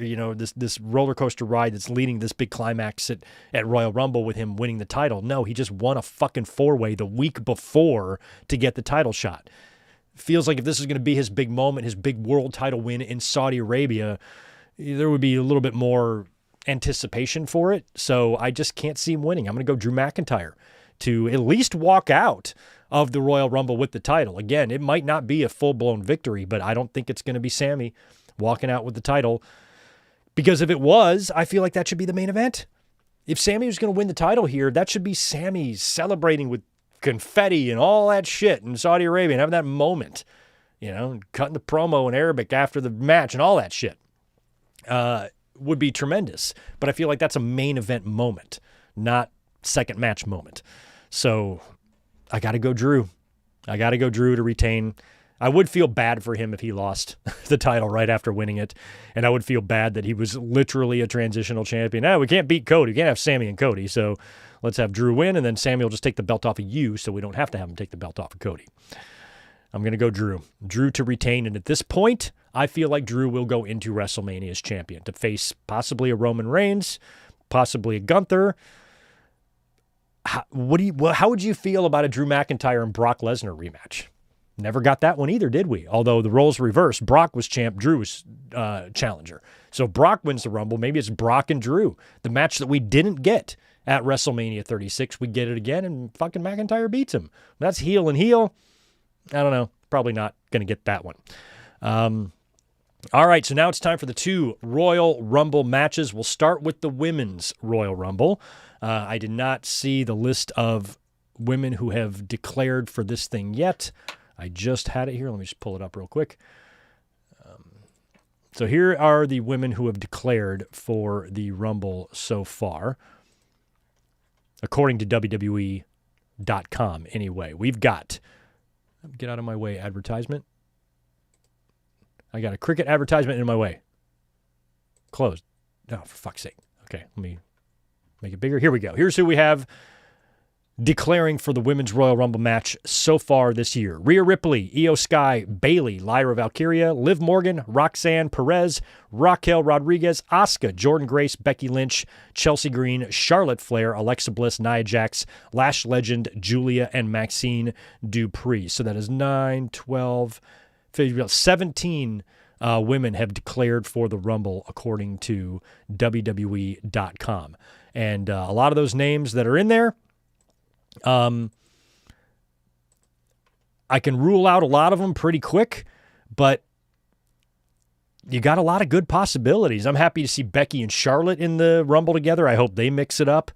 this roller coaster ride that's leading this big climax at Royal Rumble with him winning the title. No, he just won a fucking 4-way the week before to get the title shot. Feels like if this is going to be his big moment, his big world title win in Saudi Arabia, there would be a little bit more anticipation for it. So I just can't see him winning. I'm going to go Drew McIntyre to at least walk out of the Royal Rumble with the title. Again, it might not be a full-blown victory, but I don't think it's going to be Sami walking out with the title. Because if it was, I feel like that should be the main event. If Sami was going to win the title here, that should be Sami celebrating with confetti and all that shit in Saudi Arabia and having that moment, cutting the promo in Arabic after the match and all that shit would be tremendous. But I feel like that's a main event moment, not second match moment. So I got to go Drew. I got to go Drew to retain. I would feel bad for him if he lost the title right after winning it. And I would feel bad that he was literally a transitional champion. No, we can't beat Cody. We can't have Sami and Cody. So let's have Drew win, and then Sami will just take the belt off of you so we don't have to have him take the belt off of Cody. I'm going to go Drew. Drew to retain. And at this point, I feel like Drew will go into WrestleMania as champion to face possibly a Roman Reigns, possibly a Gunther. How would you feel about a Drew McIntyre and Brock Lesnar rematch? Never got that one either, did we? Although the roles reversed. Brock was champ, Drew was challenger. So Brock wins the Rumble. Maybe it's Brock and Drew. The match that we didn't get at WrestleMania 36, we get it again, and fucking McIntyre beats him. That's heel and heel. I don't know. Probably not going to get that one. All right, so now it's time for the 2 Royal Rumble matches. We'll start with the Women's Royal Rumble. I did not see the list of women who have declared for this thing yet. I just had it here. Let me just pull it up real quick. So here are the women who have declared for the Rumble so far, according to WWE.com anyway. We've got, get out of my way, advertisement. I got a cricket advertisement in my way. Closed. Oh, for fuck's sake. Okay, let me make it bigger. Here we go. Here's who we have declaring for the Women's Royal Rumble match so far this year. Rhea Ripley, Io Sky, Bayley, Lyra Valkyria, Liv Morgan, Roxanne Perez, Raquel Rodriguez, Asuka, Jordynne Grace, Becky Lynch, Chelsea Green, Charlotte Flair, Alexa Bliss, Nia Jax, Lash Legend, Julia, and Maxine Dupree. So that is 9, 12, 15, 17 women have declared for the Rumble according to WWE.com. And a lot of those names that are in there, I can rule out a lot of them pretty quick, but you got a lot of good possibilities. I'm happy to see Becky and Charlotte in the Rumble together. I hope they mix it up.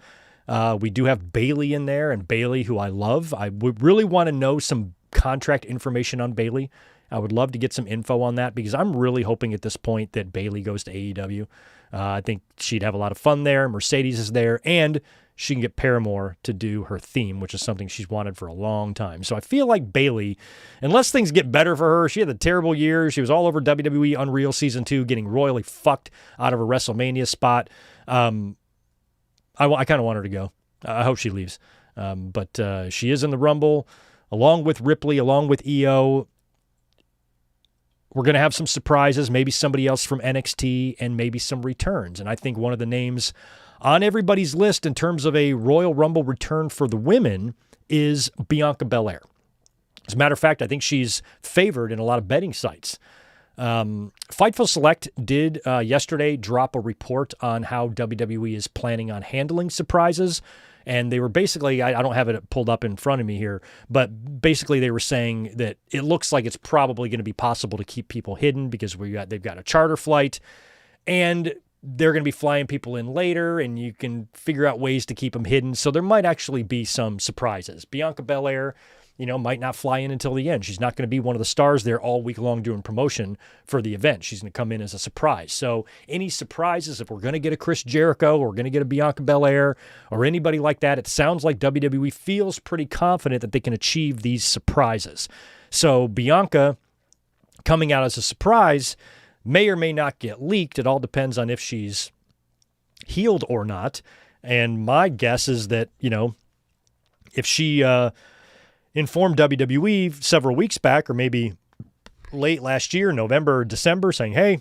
We do have Bayley in there, and Bayley, who I love. I would really want to know some contract information on Bayley. I would love to get some info on that because I'm really hoping at this point that Bayley goes to AEW. I think she'd have a lot of fun there. Mercedes is there, and she can get Paramore to do her theme, which is something she's wanted for a long time. So I feel like Bayley, unless things get better for her, she had a terrible year. She was all over WWE Unreal Season 2, getting royally fucked out of a WrestleMania spot. I kind of want her to go. I hope she leaves. But she is in the Rumble, along with Ripley, along with Io. We're going to have some surprises, maybe somebody else from NXT, and maybe some returns. And I think one of the names on everybody's list in terms of a Royal Rumble return for the women is Bianca Belair. As a matter of fact, I think she's favored in a lot of betting sites. Fightful Select did yesterday drop a report on how WWE is planning on handling surprises. And they were basically, I don't have it pulled up in front of me here, but basically they were saying that it looks like it's probably going to be possible to keep people hidden because they've got a charter flight and they're going to be flying people in later and you can figure out ways to keep them hidden. So there might actually be some surprises. Bianca Belair, might not fly in until the end. She's not going to be one of the stars there all week long doing promotion for the event. She's going to come in as a surprise. So any surprises, if we're going to get a Chris Jericho or we're going to get a Bianca Belair or anybody like that, it sounds like WWE feels pretty confident that they can achieve these surprises. So Bianca coming out as a surprise may or may not get leaked. It all depends on if she's healed or not. And my guess is that, if she informed WWE several weeks back or maybe late last year, November or December, saying, hey,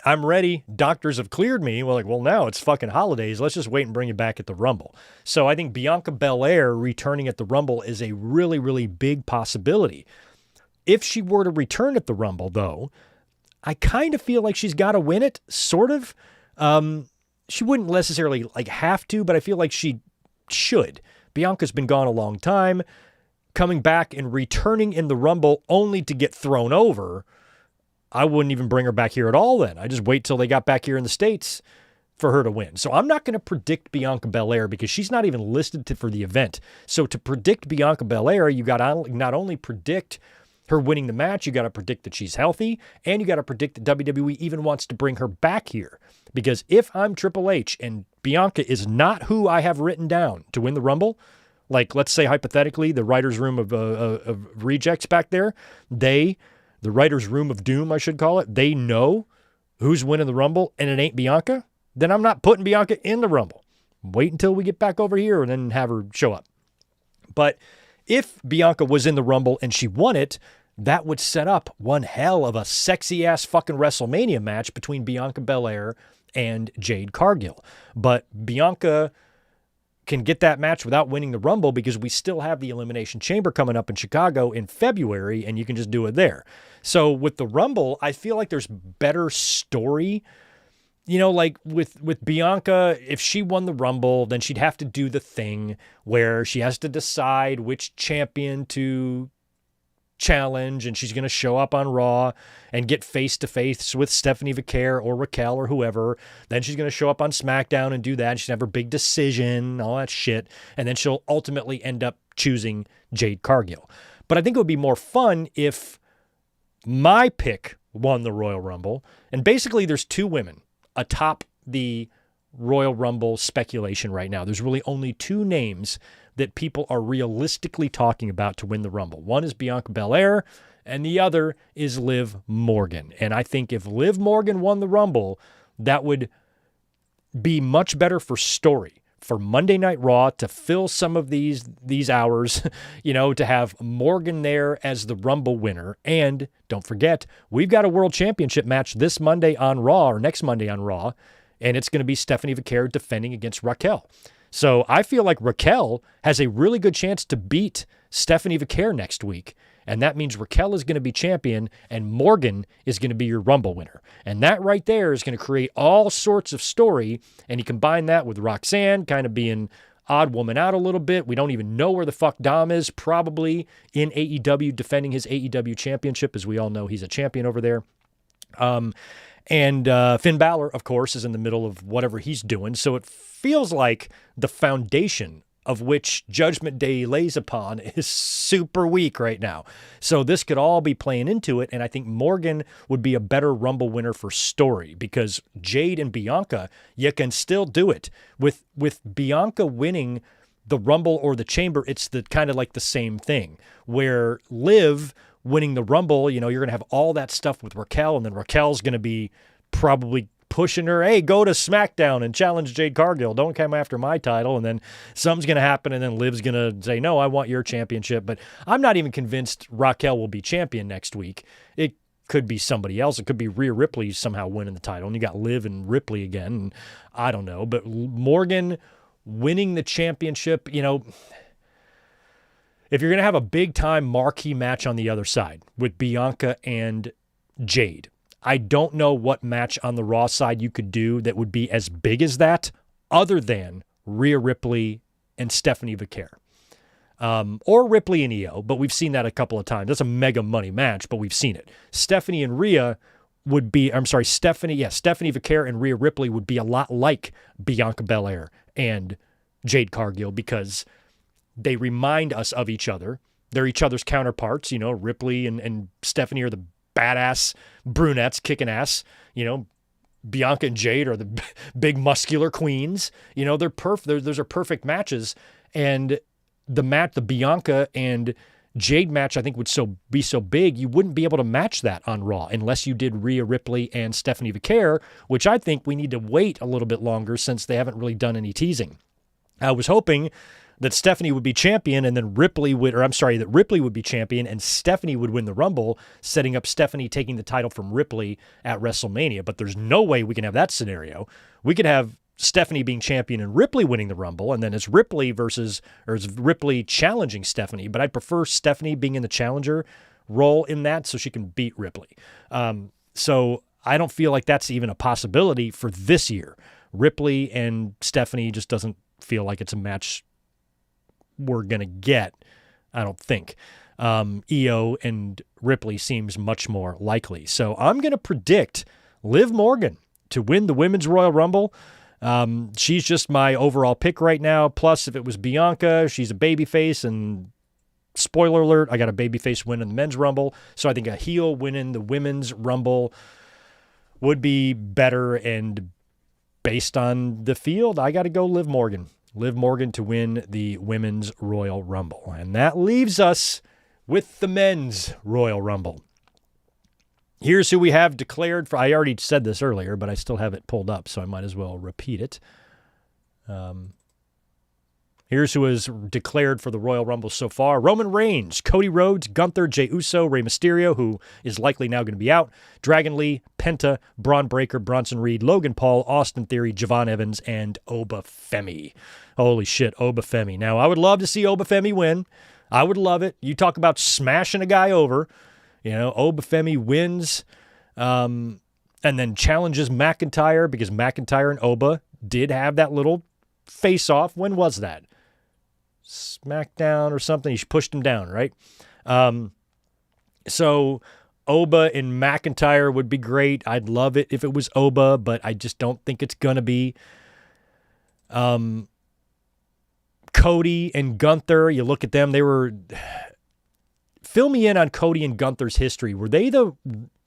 I'm ready. Doctors have cleared me. Well, now it's fucking holidays. Let's just wait and bring you back at the Rumble. So I think Bianca Belair returning at the Rumble is a really, really big possibility. If she were to return at the Rumble, though, I kind of feel like she's got to win it, sort of. She wouldn't necessarily have to, but I feel like she should. Bianca's been gone a long time. Coming back and returning in the Rumble only to get thrown over, I wouldn't even bring her back here at all then. I just wait till they got back here in the States for her to win. So I'm not going to predict Bianca Belair because she's not even listed for the event. So to predict Bianca Belair, you got to not only predict her winning the match, you got to predict that she's healthy, and you got to predict that WWE even wants to bring her back here. Because if I'm Triple H and Bianca is not who I have written down to win the Rumble, let's say hypothetically, the writer's room of rejects back there, the writer's room of doom, I should call it, they know who's winning the Rumble and it ain't Bianca, then I'm not putting Bianca in the Rumble. Wait until we get back over here and then have her show up. But if Bianca was in the Rumble and she won it, that would set up one hell of a sexy-ass fucking WrestleMania match between Bianca Belair and Jade Cargill. But Bianca can get that match without winning the Rumble because we still have the Elimination Chamber coming up in Chicago in February, and you can just do it there. So with the Rumble, I feel like there's better story. You know, like with Bianca, if she won the Rumble, then she'd have to do the thing where she has to decide which champion to challenge, and she's going to show up on Raw and get face-to-face with Stephanie Vicaire or Raquel or whoever. Then she's going to show up on SmackDown and do that, and she's going to have her big decision, all that shit, and then she'll ultimately end up choosing Jade Cargill. But I think it would be more fun if my pick won the Royal Rumble, and basically there's two women atop the Royal Rumble speculation right now. There's really only two names that people are realistically talking about to win the Rumble. One is Bianca Belair, and the other is Liv Morgan. And I think if Liv Morgan won the Rumble, that would be much better for story, for Monday Night Raw to fill some of these hours, you know, to have Morgan there as the Rumble winner. And don't forget, we've got a World Championship match this Monday on Raw, or next Monday on Raw, and it's going to be Stephanie Vicaire defending against Raquel. So I feel like Raquel has a really good chance to beat Stephanie Vicaire next week. And that means Raquel is going to be champion and Morgan is going to be your Rumble winner. And that right there is going to create all sorts of story. And you combine that with Roxanne kind of being odd woman out a little bit. We don't even know where the fuck Dom is, probably in AEW defending his AEW championship. As we all know, he's a champion over there. And Finn Balor, of course, is in the middle of whatever he's doing. So it feels like the foundation of which Judgment Day lays upon is super weak right now. So this could all be playing into it, and I think Morgan would be a better Rumble winner for story because Jade and Bianca, you can still do it. With Bianca winning the Rumble or the Chamber, it's the kind of like the same thing, where Liv winning the Rumble, you know, you're going to have all that stuff with Raquel, and then Raquel's going to be probably pushing her, hey, go to SmackDown and challenge Jade Cargill. Don't come after my title. And then something's going to happen, and then Liv's going to say, no, I want your championship. But I'm not even convinced Raquel will be champion next week. It could be somebody else. It could be Rhea Ripley somehow winning the title, and you got Liv and Ripley again. And I don't know. But Morgan winning the championship, you know, if you're going to have a big-time marquee match on the other side with Bianca and Jade, I don't know what match on the Raw side you could do that would be as big as that other than Rhea Ripley and Stephanie Vicaire. Or Ripley and Io, but we've seen that a couple of times. That's a mega money match, but we've seen it. Stephanie Vicaire and Rhea Ripley would be a lot like Bianca Belair and Jade Cargill because they remind us of each other. They're each other's counterparts. You know, Ripley and Stephanie are the badass brunettes kicking ass. You know, Bianca and Jade are the big muscular queens. You know, they're perfect. Those are perfect matches. And the Bianca and Jade match, I think, would be so big, you wouldn't be able to match that on Raw unless you did Rhea Ripley and Stephanie Vicaire, which I think we need to wait a little bit longer since they haven't really done any teasing. I was hoping that Stephanie would be champion and then Ripley would be champion and Stephanie would win the Rumble, setting up Stephanie taking the title from Ripley at WrestleMania. But there's no way we can have that scenario. We could have Stephanie being champion and Ripley winning the Rumble, and then it's Ripley challenging Stephanie. But I'd prefer Stephanie being in the challenger role in that so she can beat Ripley. So I don't feel like that's even a possibility for this year. Ripley and Stephanie just doesn't feel like it's a match we're going to get, I don't think. Io and Ripley seems much more likely. So I'm going to predict Liv Morgan to win the Women's Royal Rumble. She's just my overall pick right now. Plus, if it was Bianca, she's a babyface, and spoiler alert, I got a babyface win in the Men's Rumble. So I think a heel winning the Women's Rumble would be better, and based on the field, I got to go Liv Morgan. Liv Morgan to win the Women's Royal Rumble. And that leaves us with the Men's Royal Rumble. Here's who we have declared for. I already said this earlier, but I still have it pulled up, so I might as well repeat it. Here's who is declared for the Royal Rumble so far. Roman Reigns, Cody Rhodes, Gunther, Jey Uso, Rey Mysterio, who is likely now going to be out, Dragon Lee, Penta, Braun Breaker, Bronson Reed, Logan Paul, Austin Theory, Javon Evans, and Oba Femi. Holy shit, Oba Femi. Now, I would love to see Oba Femi win. I would love it. You talk about smashing a guy over. Oba Femi wins and then challenges McIntyre because McIntyre and Oba did have that little face-off. When was that? SmackDown or something. He pushed him down, right? So Oba and McIntyre would be great. I'd love it if it was Oba, but I just don't think it's going to be. Cody and Gunther, you look at them, they were... Fill me in on Cody and Gunther's history. Were they the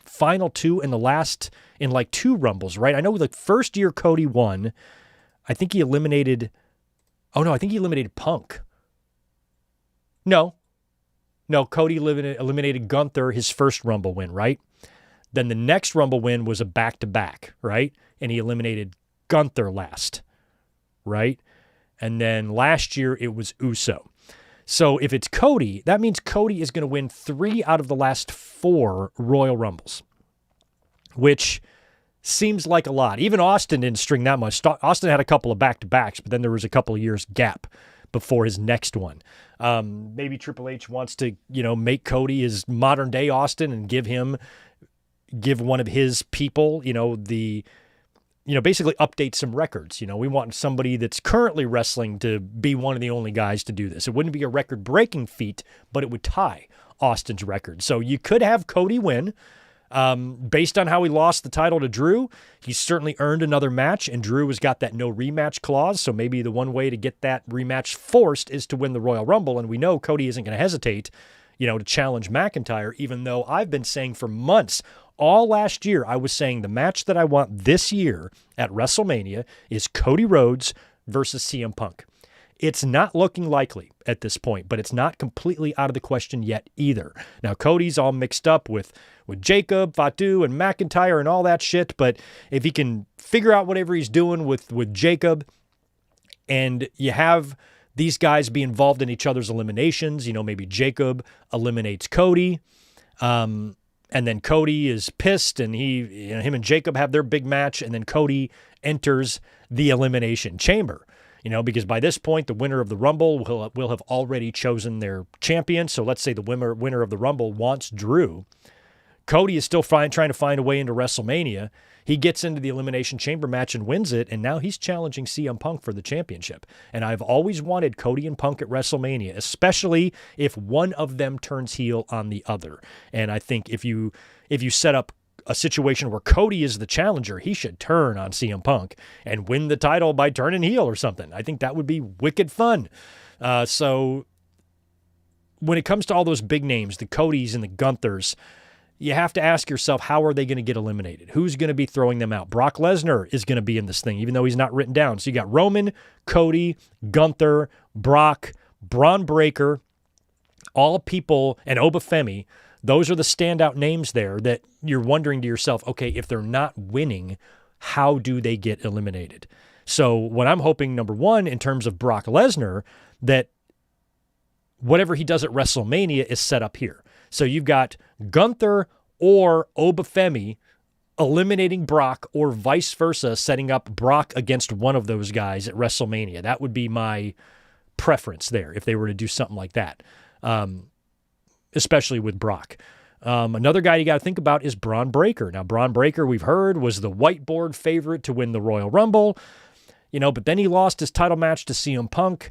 final two in like two Rumbles, right? I know the first year Cody won, I think he eliminated... Oh, no, I think he eliminated Punk. No, Cody eliminated Gunther, his first Rumble win, right? Then the next Rumble win was a back-to-back, right? And he eliminated Gunther last, right? And then last year it was Uso. So if it's Cody, that means Cody is going to win 3 out of the last 4 Royal Rumbles, which seems like a lot. Even Austin didn't string that much. Austin had a couple of back-to-backs, but then there was a couple of years gap before his next one. Maybe Triple H wants to, make Cody his modern-day Austin and give one of his people, basically update some records. We want somebody that's currently wrestling to be one of the only guys to do this. It wouldn't be a record-breaking feat, but it would tie Austin's record. So you could have Cody win. Based on how he lost the title to Drew, he's certainly earned another match, and Drew has got that no rematch clause, so maybe the one way to get that rematch forced is to win the Royal Rumble, and we know Cody isn't going to hesitate, to challenge McIntyre, even though I've been saying for months, all last year, I was saying the match that I want this year at WrestleMania is Cody Rhodes versus CM Punk. It's not looking likely at this point, but it's not completely out of the question yet either. Now, Cody's all mixed up with Jacob, Fatu, and McIntyre and all that shit, but if he can figure out whatever he's doing with Jacob, and you have these guys be involved in each other's eliminations, maybe Jacob eliminates Cody, and then Cody is pissed, and him and Jacob have their big match, and then Cody enters the Elimination Chamber. Because by this point, the winner of the Rumble will have already chosen their champion. So let's say the winner of the Rumble wants Drew. Cody is still trying to find a way into WrestleMania. He gets into the Elimination Chamber match and wins it, and now he's challenging CM Punk for the championship. And I've always wanted Cody and Punk at WrestleMania, especially if one of them turns heel on the other. And I think if you set up a situation where Cody is the challenger, he should turn on CM Punk and win the title by turning heel or something. I think that would be wicked fun. So when it comes to all those big names, the Codys and the Gunthers, you have to ask yourself, how are they going to get eliminated? Who's going to be throwing them out? Brock Lesnar is going to be in this thing, even though he's not written down. So you got Roman, Cody, Gunther, Brock, Braun Breaker, all people, and Oba Femi. Those are the standout names there that you're wondering to yourself, okay, if they're not winning, how do they get eliminated? So what I'm hoping, number one, in terms of Brock Lesnar, that whatever he does at WrestleMania is set up here. So you've got Gunther or Oba Femi eliminating Brock, or vice versa, setting up Brock against one of those guys at WrestleMania. That would be my preference there if they were to do something like that. Especially with Brock. Another guy you got to think about is Braun Breaker. Now, Braun Breaker, we've heard, was the whiteboard favorite to win the Royal Rumble, but then he lost his title match to CM Punk.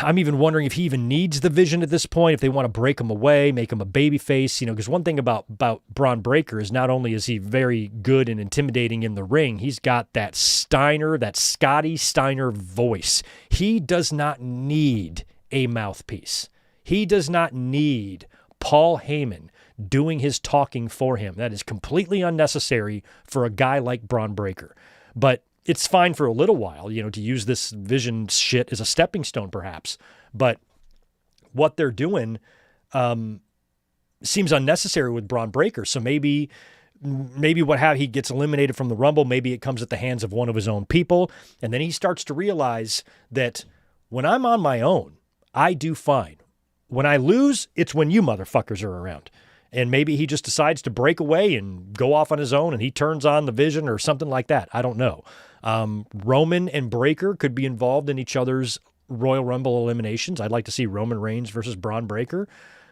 I'm even wondering if he even needs the Vision at this point, if they want to break him away, make him a babyface, because one thing about Braun Breaker is not only is he very good and intimidating in the ring, he's got that Scotty Steiner voice. He does not need a mouthpiece. He does not need Paul Heyman doing his talking for him. That is completely unnecessary for a guy like Braun Breaker. But it's fine for a little while, to use this Vision shit as a stepping stone perhaps. But what they're doing seems unnecessary with Braun Breaker. So maybe he gets eliminated from the Rumble. Maybe it comes at the hands of one of his own people. And then he starts to realize that When I'm on my own, I do fine. When I lose, it's when you motherfuckers are around. And maybe he just decides to break away and go off on his own and he turns on the vision or something like that. I don't know. Roman and Breakker could be involved in each other's Royal Rumble eliminations. I'd like to see Roman Reigns versus Braun Breaker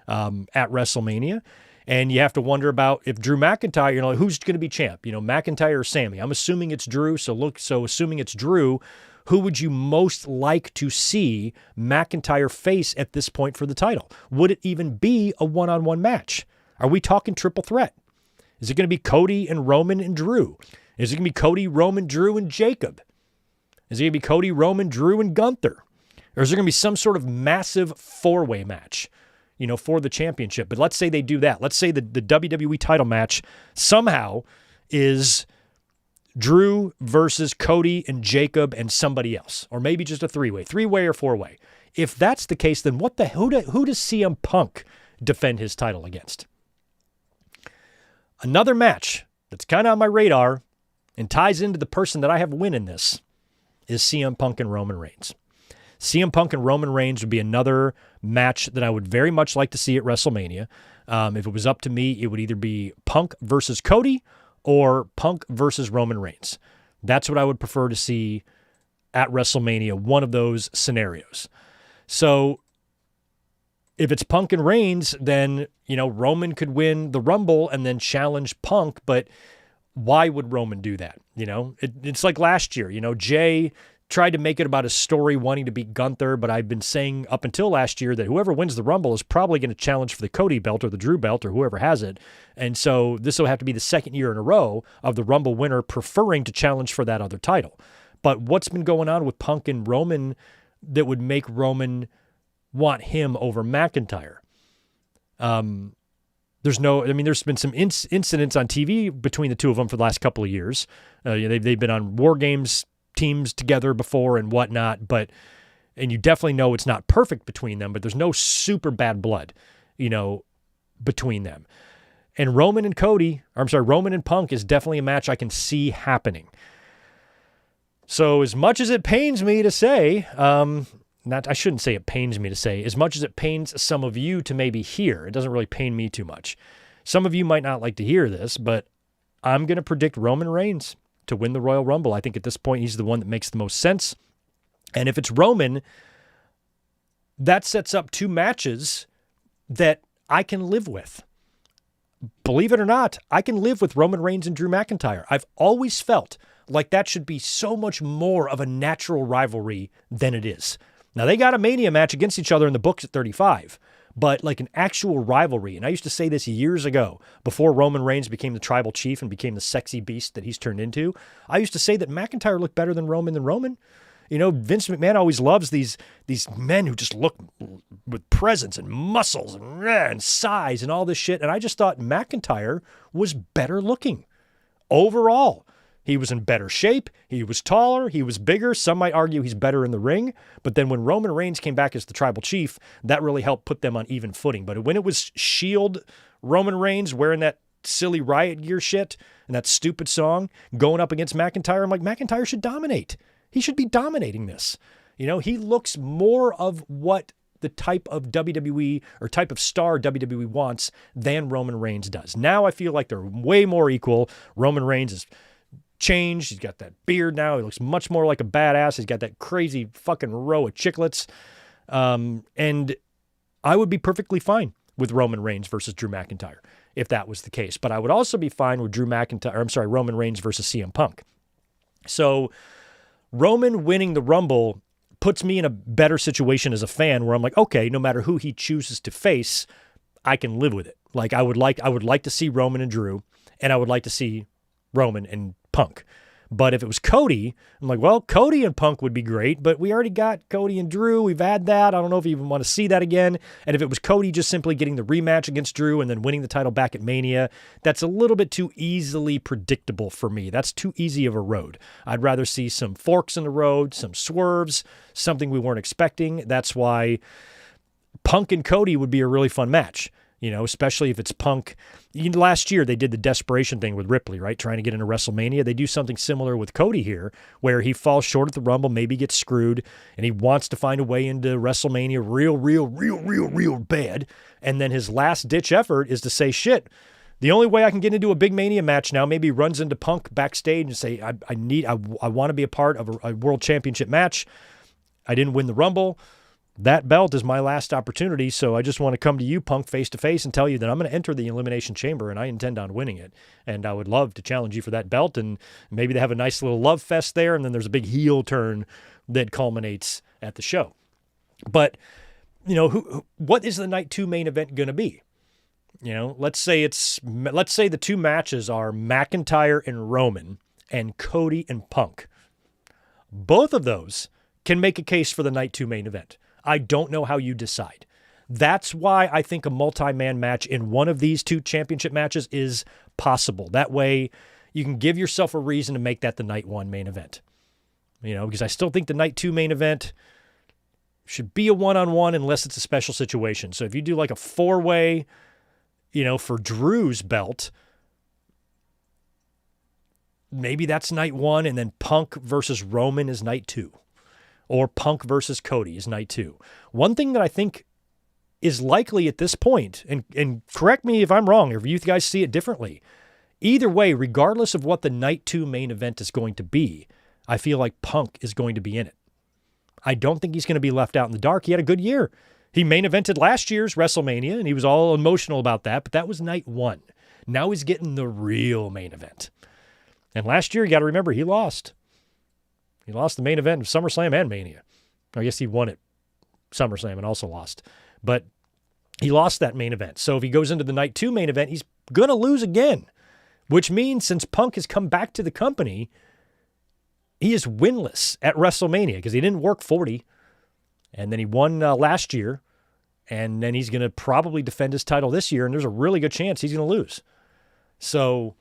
at WrestleMania. And you have to wonder about if Drew McIntyre, who's going to be champ? McIntyre or Sammy? I'm assuming it's Drew. So assuming it's Drew, who would you most like to see McIntyre face at this point for the title? Would it even be a one-on-one match? Are we talking triple threat? Is it going to be Cody and Roman and Drew? Is it going to be Cody, Roman, Drew, and Jacob? Is it going to be Cody, Roman, Drew, and Gunther? Or is there going to be some sort of massive four-way match, for the championship? But let's say they do that. Let's say the WWE title match somehow is Drew versus Cody and Jacob and somebody else, or maybe just a three-way or four-way. If that's the case, then who does CM Punk defend his title against? Another match that's kind of on my radar and ties into the person that I have win in this is CM Punk and Roman Reigns. CM Punk and Roman Reigns would be another match that I would very much like to see at WrestleMania. If it was up to me, it would either be Punk versus Cody or Punk versus Roman Reigns. That's what I would prefer to see at WrestleMania, one of those scenarios. So if it's Punk and Reigns, then, Roman could win the Rumble and then challenge Punk, but why would Roman do that? It's like last year, Jay tried to make it about a story wanting to beat Gunther, but I've been saying up until last year that whoever wins the Rumble is probably going to challenge for the Cody belt or the Drew belt or whoever has it. And so this will have to be the second year in a row of the Rumble winner preferring to challenge for that other title. But what's been going on with Punk and Roman that would make Roman want him over McIntyre? There's been some incidents on TV between the two of them for the last couple of years. They've been on War Games teams together before and whatnot, and you definitely know it's not perfect between them, but there's no super bad blood, between them. And Roman and Punk is definitely a match I can see happening. So as much as it pains me to say, I shouldn't say it pains me to say, as much as it pains some of you to maybe hear, it doesn't really pain me too much. Some of you might not like to hear this, but I'm going to predict Roman Reigns to win the Royal Rumble. I think at this point, he's the one that makes the most sense. And if it's Roman, that sets up two matches that I can live with. Believe it or not, I can live with Roman Reigns and Drew McIntyre. I've always felt like that should be so much more of a natural rivalry than it is. Now, they got a Mania match against each other in the books at 35, but like an actual rivalry. And I used to say this years ago, before Roman Reigns became the tribal chief and became the sexy beast that he's turned into. I used to say that McIntyre looked better than Roman. Vince McMahon always loves these men who just look with presence and muscles and size and all this shit. And I just thought McIntyre was better looking overall. He was in better shape. He was taller. He was bigger. Some might argue he's better in the ring. But then when Roman Reigns came back as the tribal chief, that really helped put them on even footing. But when it was Shield Roman Reigns wearing that silly riot gear shit and that stupid song going up against McIntyre, I'm like, McIntyre should dominate. He should be dominating this. He looks more of what the type of WWE or type of star WWE wants than Roman Reigns does. Now I feel like they're way more equal. Roman Reigns is changed. He's got that beard now. He looks much more like a badass. He's got that crazy fucking row of chiclets. And I would be perfectly fine with Roman Reigns versus Drew McIntyre if that was the case. But I would also be fine with Roman Reigns versus CM Punk. So Roman winning the Rumble puts me in a better situation as a fan where I'm like, okay, no matter who he chooses to face, I can live with it. Like I would like to see Roman and Drew, and I would like to see Roman and Punk. But if it was Cody, I'm like, well, Cody and Punk would be great, but we already got Cody and Drew. We've had that. I don't know if you even want to see that again. And if it was Cody just simply getting the rematch against Drew and then winning the title back at Mania, that's a little bit too easily predictable for me. That's too easy of a road. I'd rather see some forks in the road, some swerves, something we weren't expecting. That's why Punk and Cody would be a really fun match. especially if it's Punk. Last year, they did the desperation thing with Ripley, right? Trying to get into WrestleMania. They do something similar with Cody here, where he falls short at the Rumble, maybe gets screwed, and he wants to find a way into WrestleMania real bad. And then his last-ditch effort is to say, shit, the only way I can get into a big Mania match now, maybe runs into Punk backstage and say, I want to be a part of a World Championship match. I didn't win the Rumble. That belt is my last opportunity, so I just want to come to you, Punk, face-to-face and tell you that I'm going to enter the Elimination Chamber, and I intend on winning it. And I would love to challenge you for that belt, and maybe they have a nice little love fest there, and then there's a big heel turn that culminates at the show. But, what is the Night 2 main event going to be? Let's say the two matches are McIntyre and Roman and Cody and Punk. Both of those can make a case for the Night 2 main event. I don't know how you decide. That's why I think a multi-man match in one of these two championship matches is possible. That way you can give yourself a reason to make that the Night 1 main event. Because I still think the Night 2 main event should be a one-on-one unless it's a special situation. So if you do like a four-way, for Drew's belt, maybe that's Night 1, and then Punk versus Roman is Night 2. Or Punk versus Cody is Night 2. One thing that I think is likely at this point, and correct me if I'm wrong, or if you guys see it differently, either way, regardless of what the Night 2 main event is going to be, I feel like Punk is going to be in it. I don't think he's going to be left out in the dark. He had a good year. He main evented last year's WrestleMania, and he was all emotional about that, but that was Night 1. Now he's getting the real main event. And last year, you got to remember, he lost. He lost the main event of SummerSlam and Mania. I guess he won at SummerSlam and also lost. But he lost that main event. So if he goes into the Night 2 main event, he's going to lose again, which means since Punk has come back to the company, he is winless at WrestleMania because he didn't work 40. And then he won last year. And then he's going to probably defend his title this year. And there's a really good chance he's going to lose. So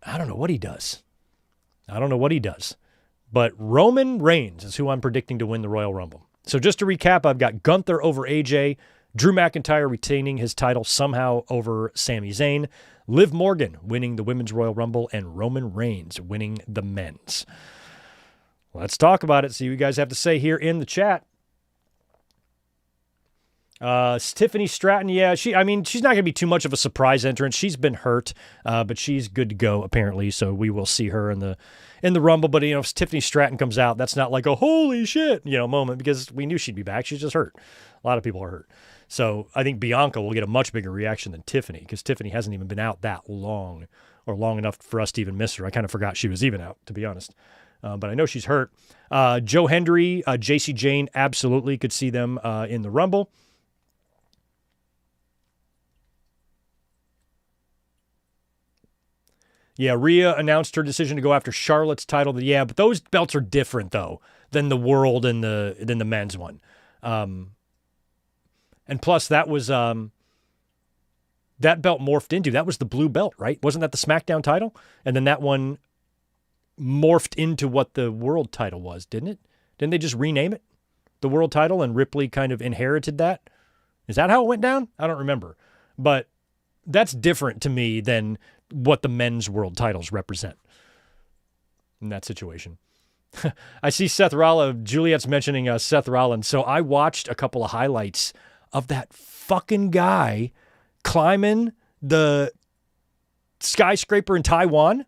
I don't know what he does. But Roman Reigns is who I'm predicting to win the Royal Rumble. So just to recap, I've got Gunther over AJ, Drew McIntyre retaining his title somehow over Sami Zayn, Liv Morgan winning the Women's Royal Rumble, and Roman Reigns winning the men's. Let's talk about it. See what you guys have to say here in the chat. Tiffany Stratton, yeah, she's not going to be too much of a surprise entrant. She's been hurt, but she's good to go apparently, so we will see her in the Rumble. But if Tiffany Stratton comes out, that's not like a holy shit moment because we knew she'd be back. She's just hurt. A lot of people are hurt, so I think Bianca will get a much bigger reaction than Tiffany because Tiffany hasn't even been out that long or long enough for us to even miss her. I kind of forgot she was even out, to be honest. But I know she's hurt. Joe Hendry, JC Jane, absolutely could see them in the Rumble. Yeah, Rhea announced her decision to go after Charlotte's title. Yeah, but those belts are different, though, than the world and the men's one. And plus, that was that belt morphed into, that was the blue belt, right? Wasn't that the SmackDown title? And then that one morphed into what the world title was, didn't it? Didn't they just rename it? The world title, and Ripley kind of inherited that? Is that how it went down? I don't remember. But that's different to me than what the men's world titles represent in that situation. I see Seth Rollins. Juliet's mentioning Seth Rollins. So I watched a couple of highlights of that fucking guy climbing the skyscraper in Taiwan.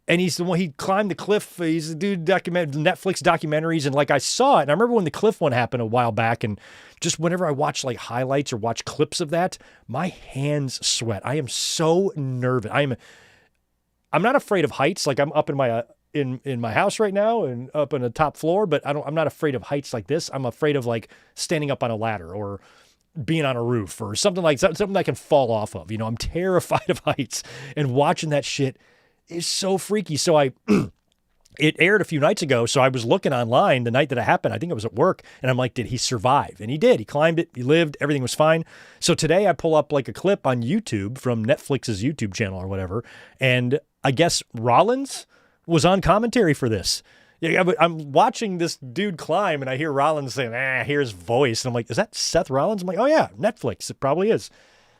And he's the one, he climbed the cliff. He's the dude, Netflix documentaries. And I saw it. And I remember when the cliff one happened a while back. And just whenever I watch highlights or watch clips of that, my hands sweat. I am so nervous. I'm not afraid of heights. I'm up in my in my house right now and up on the top floor, but I'm not afraid of heights like this. I'm afraid of standing up on a ladder or being on a roof or something something I can fall off of. I'm terrified of heights, and watching that shit is so freaky. So it aired a few nights ago. So I was looking online the night that it happened. I think I was at work, and I'm like, did he survive? And he did. He climbed it. He lived. Everything was fine. So today I pull up a clip on YouTube from Netflix's YouTube channel or whatever. And I guess Rollins was on commentary for this. Yeah, but I'm watching this dude climb, and I hear Rollins saying, I hear his voice. And I'm like, is that Seth Rollins? I'm like, oh, yeah, Netflix. It probably is.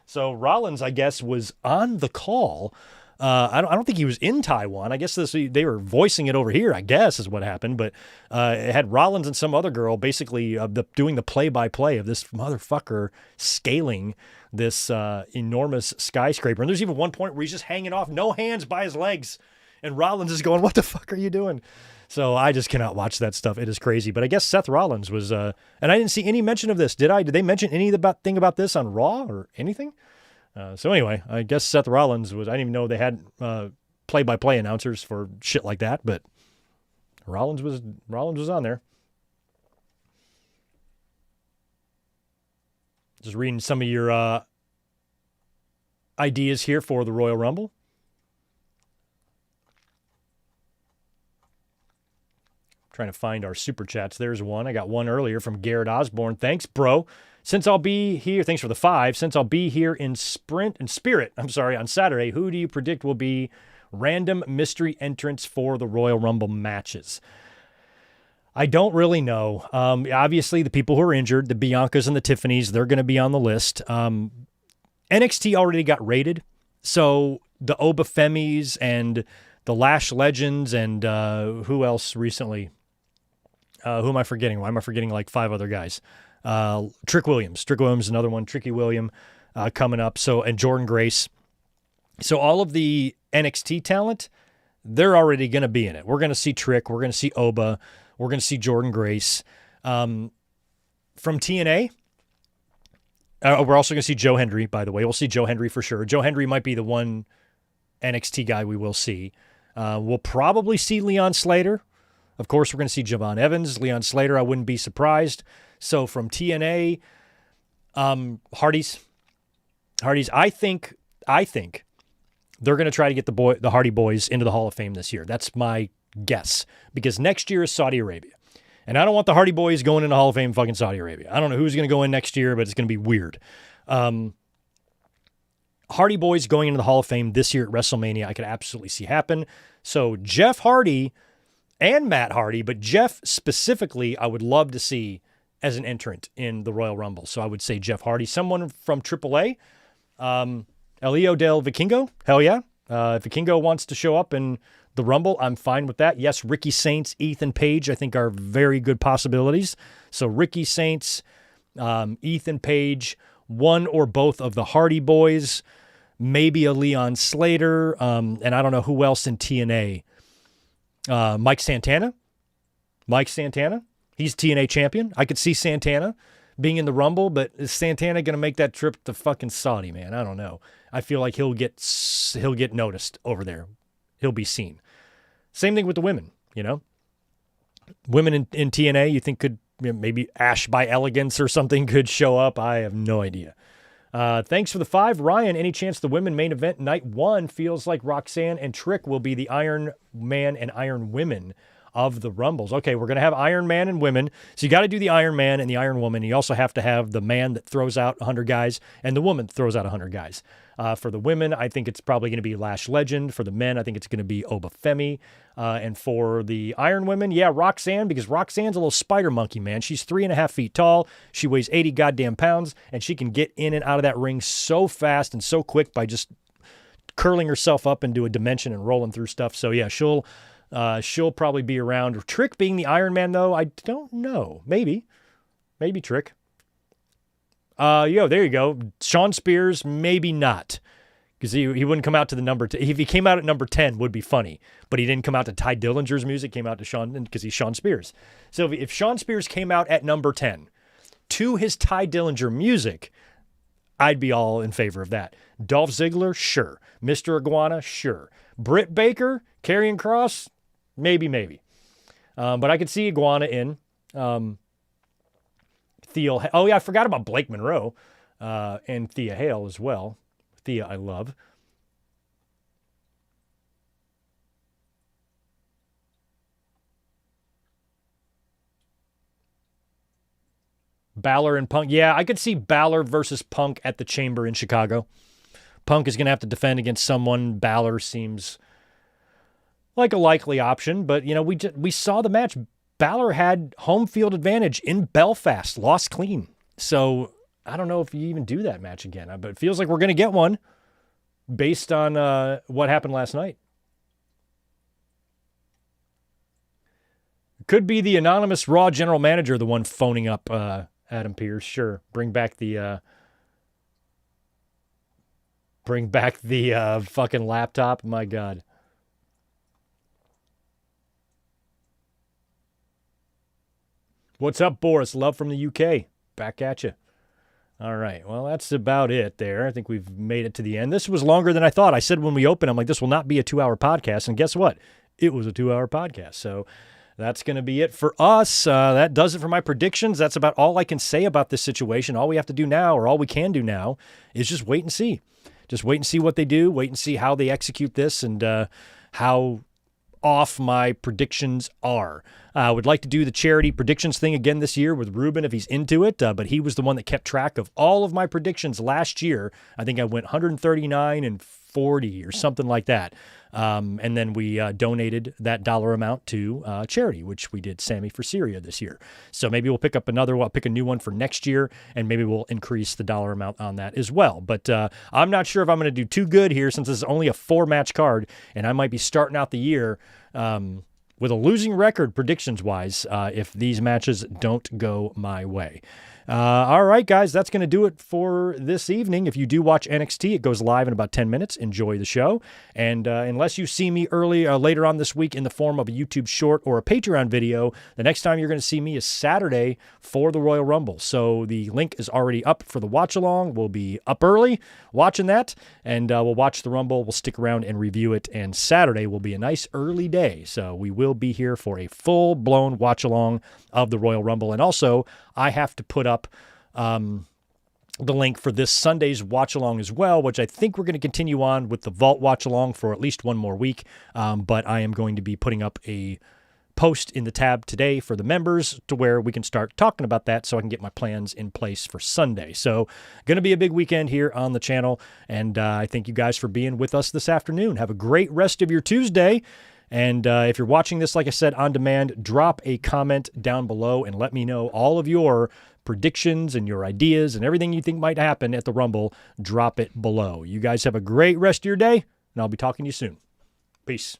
So Rollins, I guess, was on the call. I don't think he was in Taiwan. I guess they were voicing it over here, I guess, is what happened. But it had Rollins and some other girl basically doing the play-by-play of this motherfucker scaling this enormous skyscraper. And there's even one point where he's just hanging off, no hands by his legs. And Rollins is going, what the fuck are you doing? So I just cannot watch that stuff. It is crazy. But I guess Seth Rollins was, and I didn't see any mention of this. Did I? Did they mention anything about this on Raw or anything? So anyway, I guess Seth Rollins was, I didn't even know they had play-by-play announcers for shit like that, but Rollins was on there. Just reading some of your ideas here for the Royal Rumble. Trying to find our super chats. There's one. I got one earlier from Garrett Osborne. Thanks, bro. Since I'll be here, thanks for the 5. Since I'll be here in spirit, on Saturday, who do you predict will be random mystery entrants for the Royal Rumble matches? I don't really know. Obviously, the people who are injured, the Biancas and the Tiffany's, they're going to be on the list. NXT already got rated, so the Oba Femis and the Lash Legends and who else recently? Who am I forgetting? Why am I forgetting like 5 other guys? Trick Williams. Trick Williams is another one. Tricky William coming up. So, and Jordan Grace. So all of the NXT talent, they're already going to be in it. We're going to see Trick. We're going to see Oba. We're going to see Jordan Grace. From TNA, we're also going to see Joe Hendry, by the way. We'll see Joe Hendry for sure. Joe Hendry might be the one NXT guy we will see. We'll probably see Leon Slater. Of course, we're going to see Javon Evans. Leon Slater, I wouldn't be surprised. So from TNA, Hardys, I think they're going to try to get the Hardy Boys into the Hall of Fame this year. That's my guess, because next year is Saudi Arabia. And I don't want the Hardy Boys going into the Hall of Fame fucking Saudi Arabia. I don't know who's going to go in next year, but it's going to be weird. Hardy Boys going into the Hall of Fame this year at WrestleMania, I could absolutely see happen. So Jeff Hardy and Matt Hardy, but Jeff specifically, I would love to see as an entrant in the Royal Rumble. So I would say Jeff Hardy, someone from AAA. Elio del Vikingo, hell yeah. If Vikingo wants to show up in the Rumble, I'm fine with that. Yes, Ricky Saints, Ethan Page, I think are very good possibilities. So Ricky Saints, Ethan Page, one or both of the Hardy Boys, maybe a Leon Slater, and I don't know who else in TNA. Mike Santana, he's TNA champion. I could see Santana being in the Rumble, but is Santana going to make that trip to fucking Saudi, man? I don't know. I feel like he'll get noticed over there. He'll be seen. Same thing with the women, you know. Women in TNA, you think could, maybe Ash by Elegance or something could show up. I have no idea. Thanks for the 5. Ryan, any chance the women main event night 1 feels like Roxanne and Trick will be the Iron Man and Iron Women of the Rumbles? Okay, we're going to have Iron Man and women. So you got to do the Iron Man and the Iron Woman. You also have to have the man that throws out 100 guys and the woman that throws out 100 guys. For the women, I think it's probably going to be Lash Legend. For the men, I think it's going to be Oba Femi. And for the Iron Women, yeah, Roxanne, because Roxanne's a little spider monkey, man. She's 3.5 feet tall. She weighs 80 goddamn pounds, and she can get in and out of that ring so fast and so quick by just curling herself up into a dimension and rolling through stuff. So yeah, she'll probably be around. Trick being the Iron Man, though, I don't know. Maybe Trick. There you go. Sean Spears, maybe not. Because he wouldn't come out to the number 10. If he came out at number 10, would be funny. But he didn't come out to Ty Dillinger's music, came out to Sean, because he's Sean Spears. So if Sean Spears came out at number 10 to his Ty Dillinger music, I'd be all in favor of that. Dolph Ziggler, sure. Mr. Iguana, sure. Britt Baker, Karrion Kross, maybe. But I could see Iguana in. Thea, oh yeah, I forgot about Blake Monroe and Thea Hale as well. Thea, I love. Balor and Punk. Yeah, I could see Balor versus Punk at the Chamber in Chicago. Punk is going to have to defend against someone. Balor seems... like a likely option, but, we saw the match. Balor had home field advantage in Belfast, lost clean. So I don't know if you even do that match again, but it feels like we're going to get one based on what happened last night. Could be the anonymous Raw general manager, the one phoning up Adam Pearce. Sure, bring back the fucking laptop. My God. What's up, Boris? Love from the UK. Back at you. All right. Well, that's about it there. I think we've made it to the end. This was longer than I thought. I said when we opened, I'm like, this will not be a 2-hour podcast. And guess what? It was a 2-hour podcast. So that's going to be it for us. That does it for my predictions. That's about all I can say about this situation. All we have to do now, or all we can do now, is just wait and see. Just wait and see what they do. Wait and see how they execute this and how off my predictions are. I would like to do the charity predictions thing again this year with Ruben if he's into it, but he was the one that kept track of all of my predictions last year. I think I went 139 and 40 or something like that. And then we donated that dollar amount to charity, which we did Sammy for Syria this year. So maybe we'll pick up another one, pick a new one for next year, and maybe we'll increase the dollar amount on that as well. But I'm not sure if I'm going to do too good here since this is only a 4-match card, and I might be starting out the year with a losing record predictions-wise if these matches don't go my way. All right, guys, that's going to do it for this evening. If you do watch NXT, it goes live in about 10 minutes. Enjoy the show. And unless you see me later on this week in the form of a YouTube short or a Patreon video, the next time you're going to see me is Saturday for the Royal Rumble. So the link is already up for the watch-along. We'll be up early watching that, and we'll watch the Rumble. We'll stick around and review it, and Saturday will be a nice early day. So we will be here for a full-blown watch-along of the Royal Rumble. And also, I have to put up the link for this Sunday's watch-along as well, which I think we're going to continue on with the Vault watch-along for at least one more week. But I am going to be putting up a post in the tab today for the members to where we can start talking about that so I can get my plans in place for Sunday. So going to be a big weekend here on the channel. And I thank you guys for being with us this afternoon. Have a great rest of your Tuesday. And if you're watching this, like I said, on demand, drop a comment down below and let me know all of your predictions and your ideas and everything you think might happen at the Rumble. Drop it below. You guys have a great rest of your day, and I'll be talking to you soon. Peace.